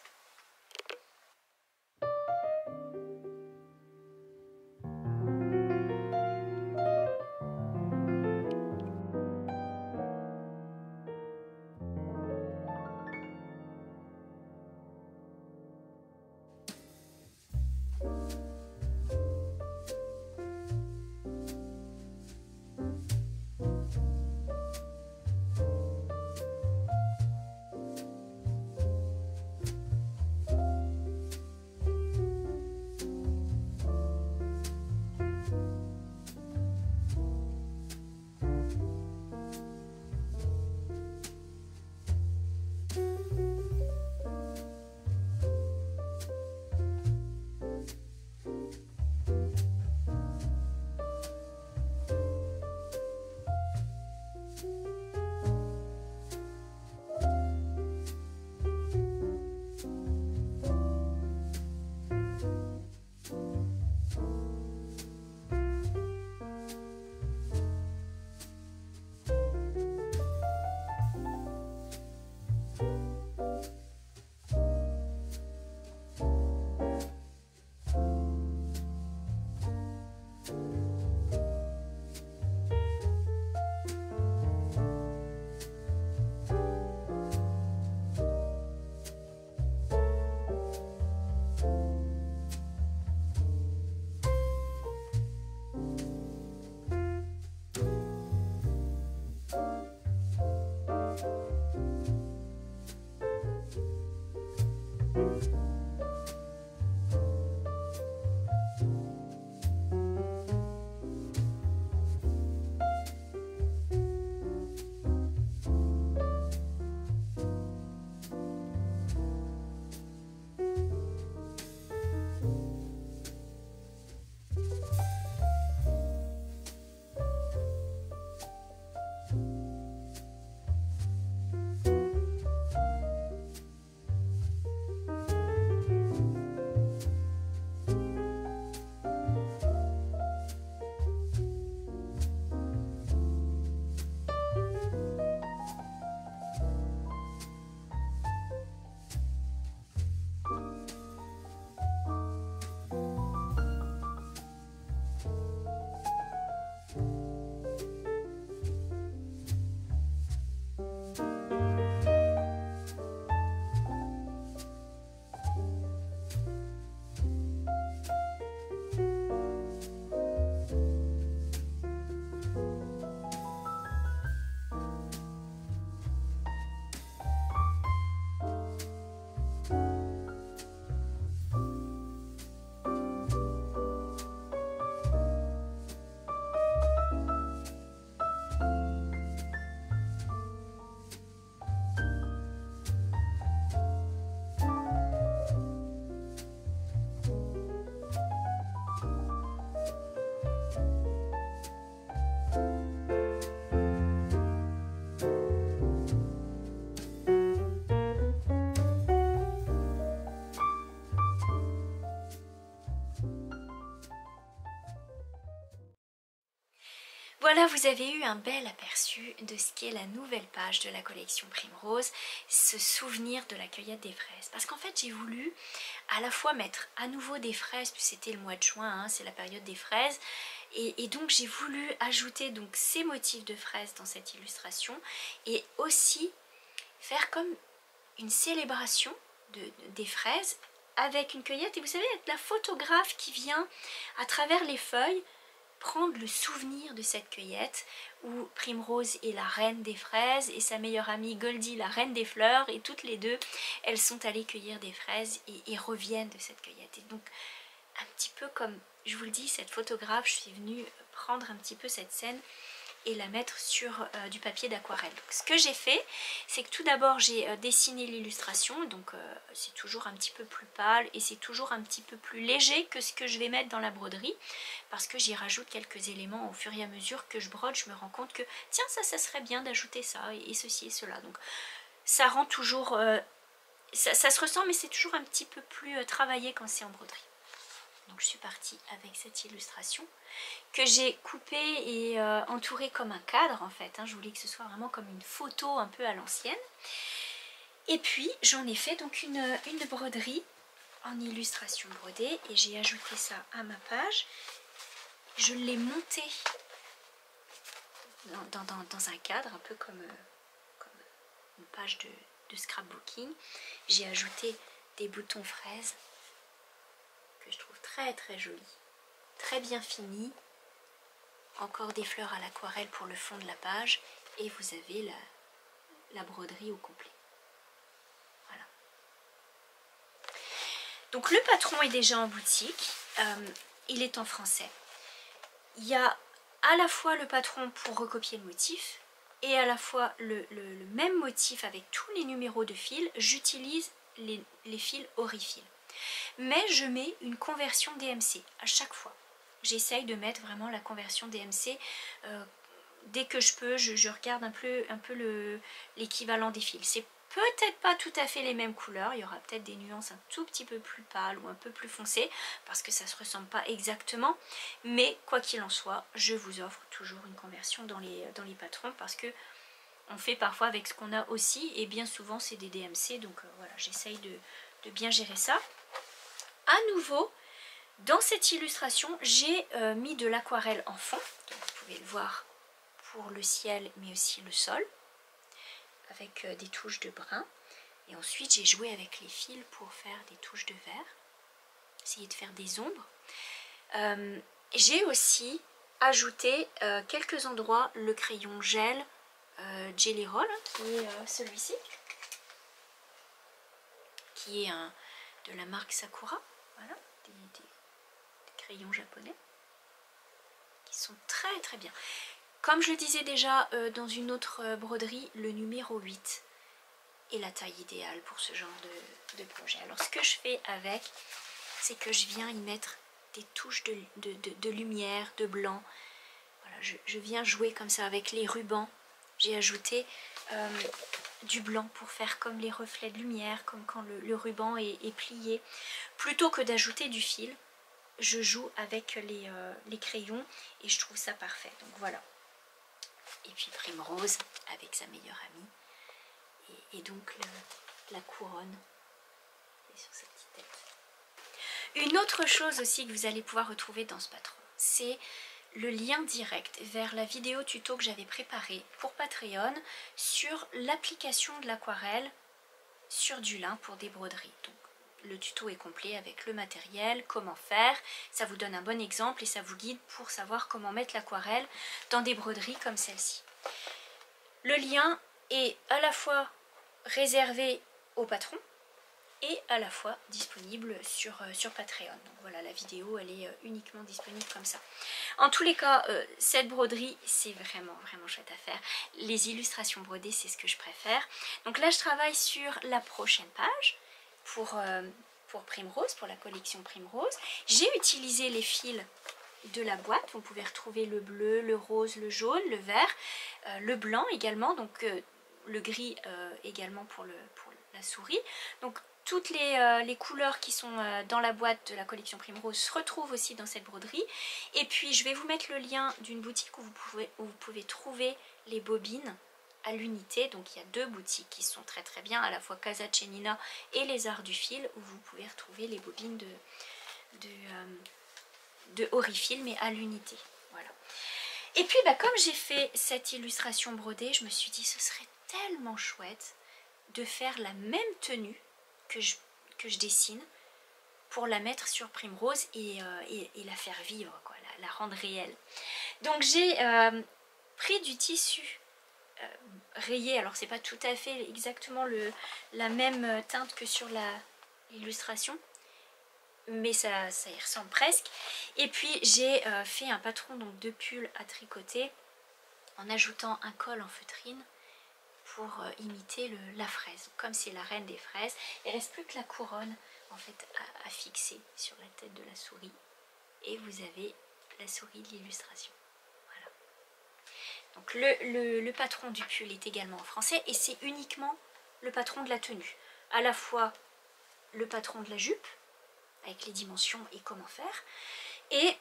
Voilà, vous avez eu un bel aperçu de ce qu'est la nouvelle page de la collection Primrose, ce souvenir de la cueillette des fraises. Parce qu'en fait, j'ai voulu à la fois mettre à nouveau des fraises, puis c'était le mois de juin, hein, c'est la période des fraises, et donc j'ai voulu ajouter donc ces motifs de fraises dans cette illustration, et aussi faire comme une célébration des fraises avec une cueillette. Et vous savez, la photographe qui vient à travers les feuilles prendre le souvenir de cette cueillette où Primrose est la reine des fraises et sa meilleure amie Goldie la reine des fleurs, et toutes les deux elles sont allées cueillir des fraises et reviennent de cette cueillette. Et donc un petit peu comme je vous le dis, cette photographe, je suis venue prendre un petit peu cette scène et la mettre sur du papier d'aquarelle. Ce que j'ai fait, c'est que tout d'abord j'ai dessiné l'illustration, donc c'est toujours un petit peu plus pâle et c'est toujours un petit peu plus léger que ce que je vais mettre dans la broderie, parce que j'y rajoute quelques éléments au fur et à mesure que je brode. Je me rends compte que tiens, ça serait bien d'ajouter ça et ceci et cela, donc ça rend toujours ça se ressent, mais c'est toujours un petit peu plus travaillé quand c'est en broderie. Donc je suis partie avec cette illustration que j'ai coupée et entourée comme un cadre en fait, hein. Je voulais que ce soit vraiment comme une photo un peu à l'ancienne. Et puis j'en ai fait donc une broderie en illustration brodée et j'ai ajouté ça à ma page. Je l'ai montée dans un cadre un peu comme une page de scrapbooking. J'ai ajouté des boutons fraises que je trouve très très jolis, très bien finis. Encore des fleurs à l'aquarelle pour le fond de la page et vous avez la broderie au complet. Voilà. Donc le patron est déjà en boutique, il est en français. Il y a à la fois le patron pour recopier le motif et à la fois le même motif avec tous les numéros de fil. J'utilise les fils Orifil. Mais je mets une conversion DMC à chaque fois. J'essaye de mettre vraiment la conversion DMC dès que je peux. Je regarde un peu l'équivalent des fils. C'est peut-être pas tout à fait les mêmes couleurs. Il y aura peut-être des nuances un tout petit peu plus pâles ou un peu plus foncées parce que ça ne se ressemble pas exactement. Mais quoi qu'il en soit, je vous offre toujours une conversion dans les patrons parce que on fait parfois avec ce qu'on a aussi et bien souvent c'est des DMC. Donc voilà, j'essaye de bien gérer ça. À nouveau, dans cette illustration, j'ai mis de l'aquarelle en fond, vous pouvez le voir pour le ciel mais aussi le sol, avec des touches de brun. Et ensuite j'ai joué avec les fils pour faire des touches de vert, essayer de faire des ombres. J'ai aussi ajouté quelques endroits le crayon gel Jelly Roll, qui est celui-ci, qui est de la marque Sakura. Voilà, des crayons japonais qui sont très très bien. Comme je le disais déjà dans une autre broderie, le numéro 8 est la taille idéale pour ce genre de projet. Alors ce que je fais avec, c'est que je viens y mettre des touches de lumière, de blanc. Voilà, je viens jouer comme ça avec les rubans. J'ai ajouté du blanc pour faire comme les reflets de lumière, comme quand le ruban est plié. Plutôt que d'ajouter du fil, je joue avec les crayons et je trouve ça parfait. Donc voilà. Et puis Primrose avec sa meilleure amie. Et donc la couronne est sur sa petite tête. Une autre chose aussi que vous allez pouvoir retrouver dans ce patron, c'est le lien direct vers la vidéo tuto que j'avais préparée pour Patreon sur l'application de l'aquarelle sur du lin pour des broderies. Donc le tuto est complet avec le matériel, comment faire, ça vous donne un bon exemple et ça vous guide pour savoir comment mettre l'aquarelle dans des broderies comme celle-ci. Le lien est à la fois réservé au patron et à la fois disponible sur Patreon. Donc voilà, la vidéo elle est uniquement disponible comme ça. En tous les cas, cette broderie c'est vraiment chouette à faire. Les illustrations brodées c'est ce que je préfère. Donc là je travaille sur la prochaine page pour Primrose, pour la collection Primrose. J'ai utilisé les fils de la boîte. Vous pouvez retrouver le bleu, le rose, le jaune, le vert, le blanc également, donc le gris également pour la souris. Donc toutes les couleurs qui sont dans la boîte de la collection Primrose se retrouvent aussi dans cette broderie. Et puis je vais vous mettre le lien d'une boutique où vous pouvez trouver les bobines à l'unité. Donc il y a 2 boutiques qui sont très très bien, à la fois Casa Cenina et les Arts du Fil, où vous pouvez retrouver les bobines de Orifil, mais à l'unité. Voilà. Et puis comme j'ai fait cette illustration brodée, je me suis dit ce serait tellement chouette de faire la même tenue que je dessine pour la mettre sur Primrose et la faire vivre, quoi, la rendre réelle. Donc j'ai pris du tissu rayé, alors c'est pas tout à fait exactement la même teinte que sur l'illustration, mais ça y ressemble presque. Et puis j'ai fait un patron donc de pull à tricoter en ajoutant un col en feutrine pour imiter la fraise. Comme c'est la reine des fraises, il ne reste plus que la couronne en fait à fixer sur la tête de la souris. Et vous avez la souris de l'illustration. Voilà. Donc le patron du pull est également en français et c'est uniquement le patron de la tenue. À la fois le patron de la jupe, avec les dimensions et comment faire, et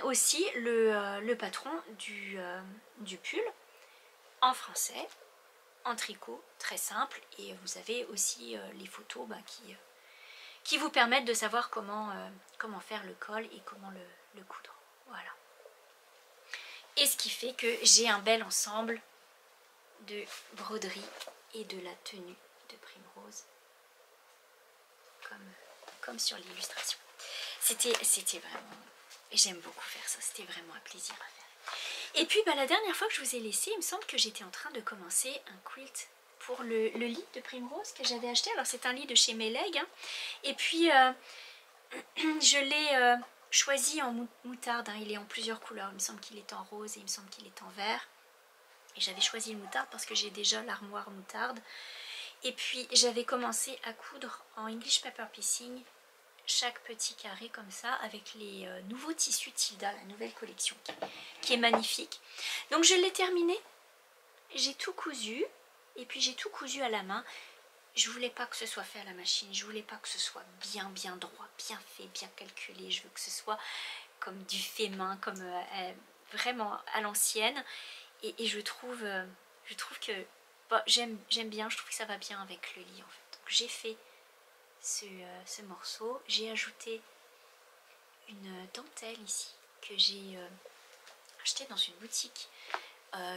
aussi le patron du pull en français, en tricot, très simple, et vous avez aussi les photos qui vous permettent de savoir comment faire le col et comment le coudre. Voilà. Et ce qui fait que j'ai un bel ensemble de broderie et de la tenue de Primrose, comme sur l'illustration. C'était vraiment... J'aime beaucoup faire ça, c'était vraiment un plaisir à faire. Et puis la dernière fois que je vous ai laissé, il me semble que j'étais en train de commencer un quilt pour le lit de Primrose que j'avais acheté. Alors c'est un lit de chez Meleg, hein. Et puis je l'ai choisi en moutarde, hein. Il est en plusieurs couleurs, il me semble qu'il est en rose et il me semble qu'il est en vert. Et j'avais choisi le moutarde parce que j'ai déjà l'armoire moutarde. Et puis j'avais commencé à coudre en English Paper Piecing chaque petit carré comme ça avec les nouveaux tissus Tilda, la nouvelle collection qui est magnifique. Donc je l'ai terminé, j'ai tout cousu et puis j'ai tout cousu à la main. Je voulais pas que ce soit fait à la machine, je voulais pas que ce soit bien droit, bien fait, bien calculé. Je veux que ce soit comme du fait main, comme vraiment à l'ancienne. Et je trouve que bon, j'aime bien, je trouve que ça va bien avec le lit en fait. Donc j'ai fait ce morceau, j'ai ajouté une dentelle ici que j'ai achetée dans une boutique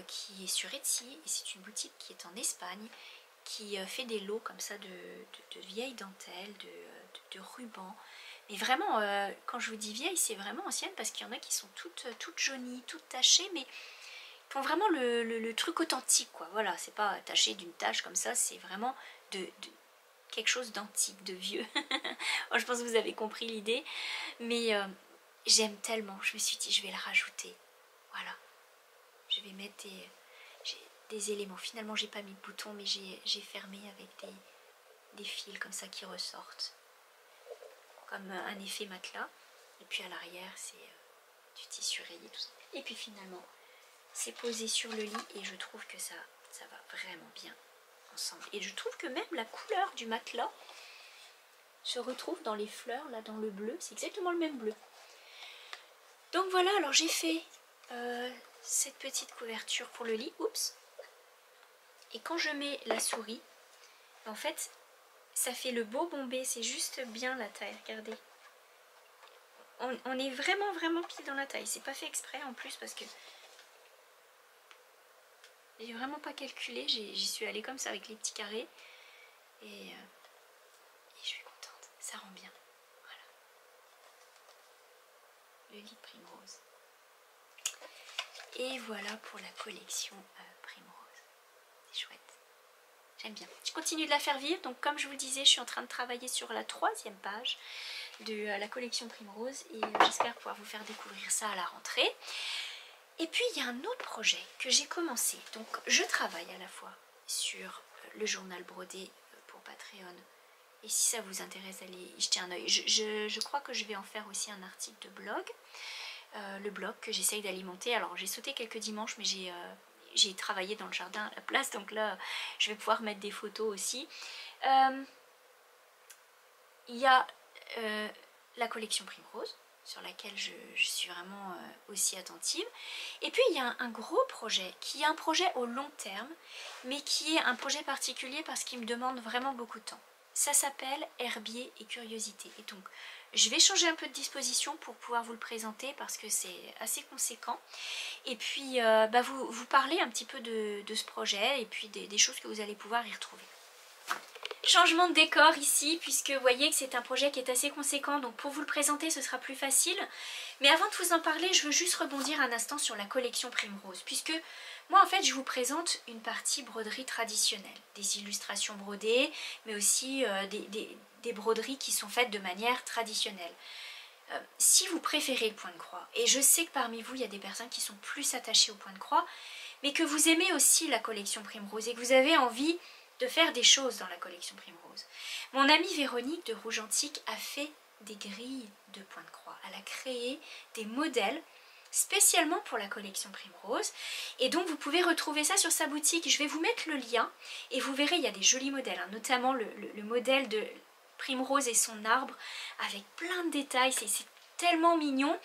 qui est sur Etsy, et c'est une boutique qui est en Espagne, qui fait des lots comme ça de vieilles dentelles, de rubans. Mais vraiment, quand je vous dis vieille, c'est vraiment ancienne parce qu'il y en a qui sont toutes jaunies, toutes tachées, mais qui ont vraiment le truc authentique, quoi. Voilà, c'est pas taché d'une tache comme ça, c'est vraiment quelque chose d'antique, de vieux. Bon, je pense que vous avez compris l'idée, mais j'aime tellement, je me suis dit je vais le rajouter. Voilà, je vais mettre des éléments. Finalement j'ai pas mis de bouton, mais j'ai fermé avec des fils comme ça qui ressortent, comme un effet matelas. Et puis à l'arrière c'est du tissu rayé, tout ça. Et puis finalement c'est posé sur le lit et je trouve que ça va vraiment bien ensemble. Et je trouve que même la couleur du matelas se retrouve dans les fleurs, là dans le bleu, c'est exactement le même bleu. Donc voilà, alors j'ai fait cette petite couverture pour le lit, oups. Et quand je mets la souris, en fait, ça fait le beau bombé, c'est juste bien la taille, regardez. On est vraiment pile dans la taille, c'est pas fait exprès en plus parce que j'ai vraiment pas calculé, j'y suis allée comme ça avec les petits carrés et je suis contente, ça rend bien. Voilà. Le lit de Primrose. Et voilà pour la collection Primrose. C'est chouette. J'aime bien. Je continue de la faire vivre, donc comme je vous le disais, je suis en train de travailler sur la 3e page de la collection Primrose et j'espère pouvoir vous faire découvrir ça à la rentrée. Et puis il y a un autre projet que j'ai commencé. Donc je travaille à la fois sur le journal brodé pour Patreon. Et si ça vous intéresse, allez y jeter un oeil. Je crois que je vais en faire aussi un article de blog. Le blog que j'essaye d'alimenter. Alors j'ai sauté quelques dimanches, mais j'ai travaillé dans le jardin à la place. Donc là, je vais pouvoir mettre des photos aussi. il y a la collection Primrose, sur laquelle je suis vraiment aussi attentive. Et puis il y a un gros projet, qui est un projet au long terme, mais qui est un projet particulier parce qu'il me demande vraiment beaucoup de temps. Ça s'appelle Herbier et Curiosité. Et donc, je vais changer un peu de disposition pour pouvoir vous le présenter parce que c'est assez conséquent. Et puis, vous parler un petit peu de ce projet et puis des choses que vous allez pouvoir y retrouver. Changement de décor ici, puisque vous voyez que c'est un projet qui est assez conséquent, donc pour vous le présenter ce sera plus facile. Mais avant de vous en parler, je veux juste rebondir un instant sur la collection Primrose, puisque moi en fait je vous présente une partie broderie traditionnelle, des illustrations brodées, mais aussi des broderies qui sont faites de manière traditionnelle. Si vous préférez le point de croix, et je sais que parmi vous il y a des personnes qui sont plus attachées au point de croix, mais que vous aimez aussi la collection Primrose et que vous avez envie de faire des choses dans la collection Primrose. Mon amie Véronique de Rouge Antique a fait des grilles de points de croix. Elle a créé des modèles spécialement pour la collection Primrose. Et donc vous pouvez retrouver ça sur sa boutique. Je vais vous mettre le lien et vous verrez, il y a des jolis modèles, hein, notamment le modèle de Primrose et son arbre avec plein de détails. C'est tellement mignon.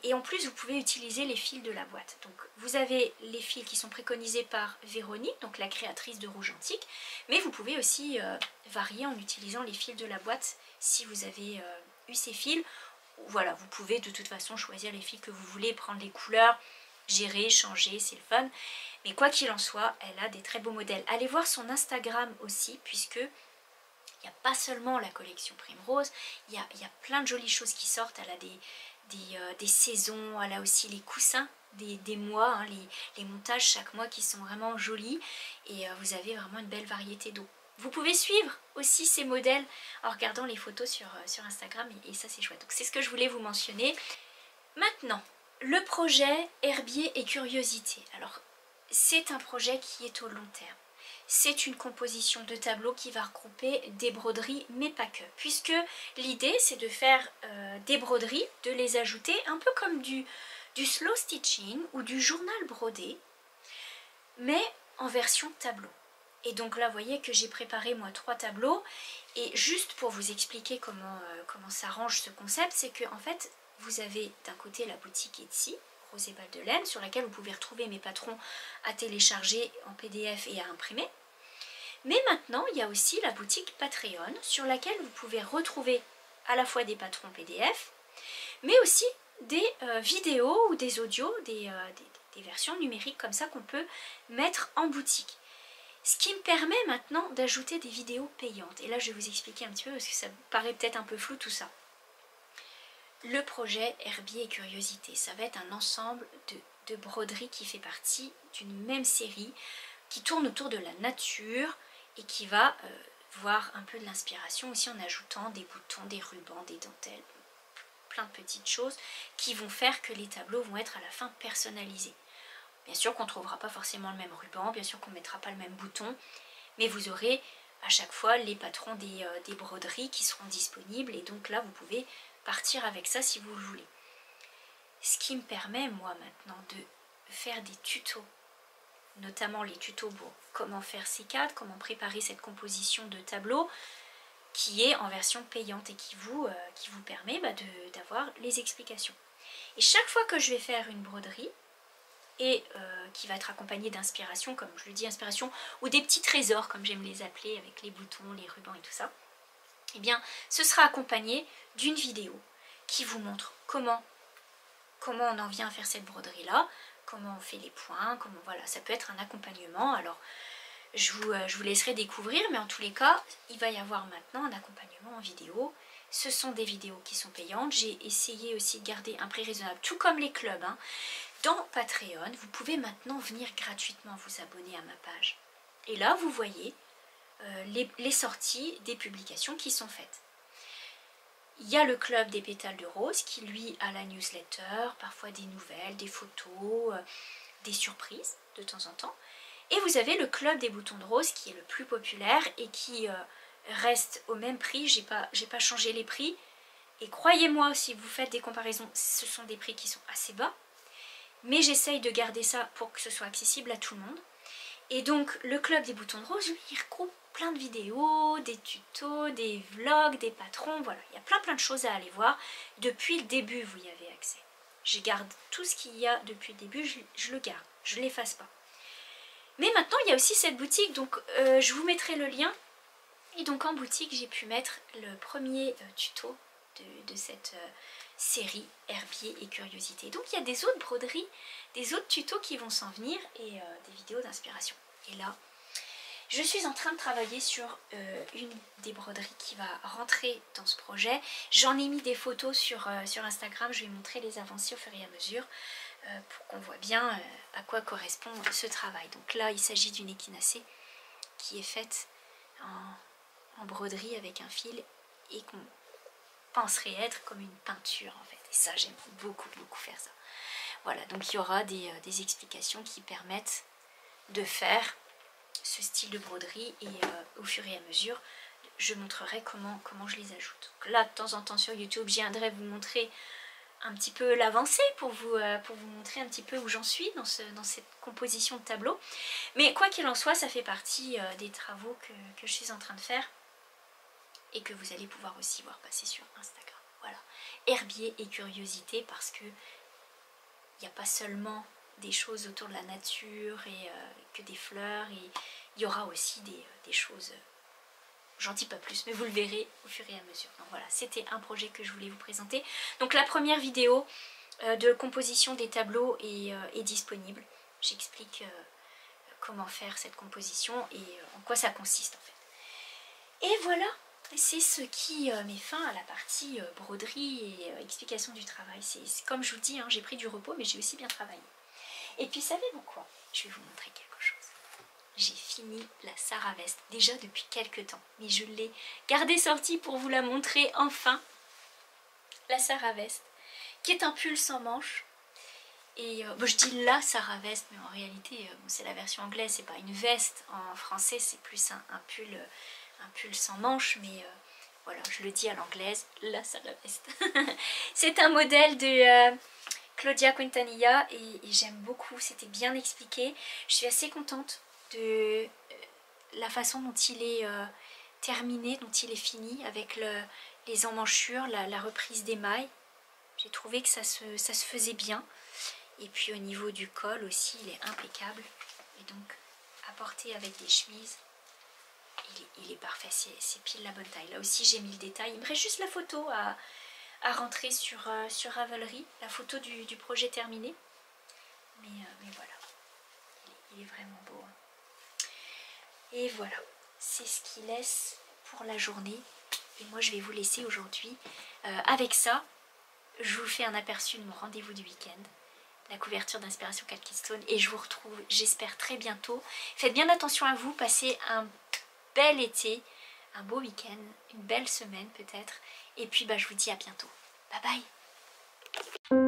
Et en plus, vous pouvez utiliser les fils de la boîte. Donc, vous avez les fils qui sont préconisés par Véronique, donc la créatrice de Rouge Antique, mais vous pouvez aussi varier en utilisant les fils de la boîte si vous avez eu ces fils. Voilà, vous pouvez de toute façon choisir les fils que vous voulez, prendre les couleurs, gérer, changer, c'est le fun. Mais quoi qu'il en soit, elle a des très beaux modèles. Allez voir son Instagram aussi, puisque il n'y a pas seulement la collection Primrose, il y a plein de jolies choses qui sortent. Elle a des saisons, elle a aussi les coussins des mois, hein, les montages chaque mois qui sont vraiment jolis. Et vous avez vraiment une belle variété d'eau. Vous pouvez suivre aussi ces modèles en regardant les photos sur Instagram et ça c'est chouette. Donc c'est ce que je voulais vous mentionner. Maintenant, le projet Herbier et Curiosité. Alors c'est un projet qui est au long terme. C'est une composition de tableaux qui va regrouper des broderies, mais pas que. Puisque l'idée, c'est de faire des broderies, de les ajouter un peu comme du slow stitching ou du journal brodé, mais en version tableau. Et donc là, vous voyez que j'ai préparé moi 3 tableaux. Et juste pour vous expliquer comment s'arrange ce concept, c'est que en fait, vous avez d'un côté la boutique Etsy, Rose et Balles de Laine, sur laquelle vous pouvez retrouver mes patrons à télécharger en PDF et à imprimer. Mais maintenant, il y a aussi la boutique Patreon, sur laquelle vous pouvez retrouver à la fois des patrons PDF, mais aussi des vidéos ou des audios, des versions numériques comme ça qu'on peut mettre en boutique. Ce qui me permet maintenant d'ajouter des vidéos payantes. Et là, je vais vous expliquer un petit peu parce que ça paraît peut-être un peu flou tout ça. Le projet Herbier et Curiosité, ça va être un ensemble de broderies qui fait partie d'une même série qui tourne autour de la nature et qui va voir un peu de l'inspiration aussi en ajoutant des boutons, des rubans, des dentelles, plein de petites choses qui vont faire que les tableaux vont être à la fin personnalisés. Bien sûr qu'on ne trouvera pas forcément le même ruban, bien sûr qu'on ne mettra pas le même bouton, mais vous aurez à chaque fois les patrons des broderies qui seront disponibles et donc là vous pouvez partir avec ça si vous le voulez. Ce qui me permet moi maintenant de faire des tutos, notamment les tutos pour comment faire ces cadres, comment préparer cette composition de tableau qui est en version payante et qui vous permet d'avoir les explications. Et chaque fois que je vais faire une broderie, et qui va être accompagnée d'inspiration, comme je le dis, inspiration, ou des petits trésors, comme j'aime les appeler, avec les boutons, les rubans et tout ça, eh bien, ce sera accompagné d'une vidéo qui vous montre comment on en vient à faire cette broderie-là, comment on fait les points, comment voilà, ça peut être un accompagnement. Alors, je vous laisserai découvrir, mais en tous les cas, il va y avoir maintenant un accompagnement en vidéo. Ce sont des vidéos qui sont payantes. J'ai essayé aussi de garder un prix raisonnable, tout comme les clubs, hein. Dans Patreon, vous pouvez maintenant venir gratuitement vous abonner à ma page. Et là, vous voyez les sorties des publications qui sont faites. Il y a le club des pétales de rose qui, lui, a la newsletter, parfois des nouvelles, des photos, des surprises de temps en temps. Et vous avez le club des boutons de rose qui est le plus populaire et qui reste au même prix. J'ai pas changé les prix. Et croyez-moi, si vous faites des comparaisons, ce sont des prix qui sont assez bas. Mais j'essaye de garder ça pour que ce soit accessible à tout le monde. Et donc, le club des boutons de rose, il regroupe plein de vidéos, des tutos, des vlogs, des patrons, voilà, il y a plein de choses à aller voir. Depuis le début, vous y avez accès. Je garde tout ce qu'il y a depuis le début, je le garde, je ne l'efface pas. Mais maintenant, il y a aussi cette boutique, donc je vous mettrai le lien. Et donc en boutique, j'ai pu mettre le premier tuto de cette série Herbier et Curiosité. Donc il y a des autres broderies, des autres tutos qui vont s'en venir et des vidéos d'inspiration. Et là, je suis en train de travailler sur une des broderies qui va rentrer dans ce projet. J'en ai mis des photos sur Instagram, je vais montrer les avancées au fur et à mesure pour qu'on voit bien à quoi correspond ce travail. Donc là, il s'agit d'une échinacée qui est faite en broderie avec un fil et qu'on penserait être comme une peinture en fait. Et ça, j'aime beaucoup faire ça. Voilà, donc il y aura des explications qui permettent de faire ce style de broderie et au fur et à mesure je montrerai comment je les ajoute. Donc là de temps en temps sur YouTube je viendrai vous montrer un petit peu l'avancée pour vous montrer un petit peu où j'en suis dans cette composition de tableau. Mais quoi qu'il en soit, ça fait partie des travaux que je suis en train de faire et que vous allez pouvoir aussi voir passer sur Instagram. Voilà, Herbier et Curiosité, parce que il n'y a pas seulement des choses autour de la nature et que des fleurs, et il y aura aussi des choses, j'en dis pas plus mais vous le verrez au fur et à mesure. Donc voilà, c'était un projet que je voulais vous présenter. Donc la première vidéo de composition des tableaux est disponible. J'explique comment faire cette composition et en quoi ça consiste en fait. Et voilà, c'est ce qui met fin à la partie broderie et explication du travail. C'est comme je vous dis, hein, j'ai pris du repos mais j'ai aussi bien travaillé. Et puis savez-vous quoi? Je vais vous montrer quelque chose. J'ai fini la Sarah Veste déjà depuis quelques temps, mais je l'ai gardée sortie pour vous la montrer enfin. La Sarah Veste, qui est un pull sans manches. Et bon, je dis la Sarah Veste, mais en réalité bon, c'est la version anglaise, c'est pas une veste. En français c'est plus un pull sans manches, mais voilà, je le dis à l'anglaise, la Sarah Veste. C'est un modèle de Claudia Quintanilla et j'aime beaucoup, c'était bien expliqué. Je suis assez contente de la façon dont il est terminé, dont il est fini, avec les emmanchures, la reprise des mailles. J'ai trouvé que ça se faisait bien. Et puis au niveau du col aussi, il est impeccable. Et donc, à porter avec des chemises, il est parfait, c'est pile la bonne taille. Là aussi, j'ai mis le détail. Il me reste juste la photo à rentrer sur Ravelry, la photo du projet terminé. Mais voilà, il est vraiment beau. Hein. Et voilà, c'est ce qui laisse pour la journée. Et moi, je vais vous laisser aujourd'hui. Avec ça, je vous fais un aperçu de mon rendez-vous du week-end. La couverture d'Inspiration Cat Keystone. Et je vous retrouve, j'espère, très bientôt. Faites bien attention à vous, passez un bel été, un beau week-end, une belle semaine peut-être. Et puis, je vous dis à bientôt. Bye bye.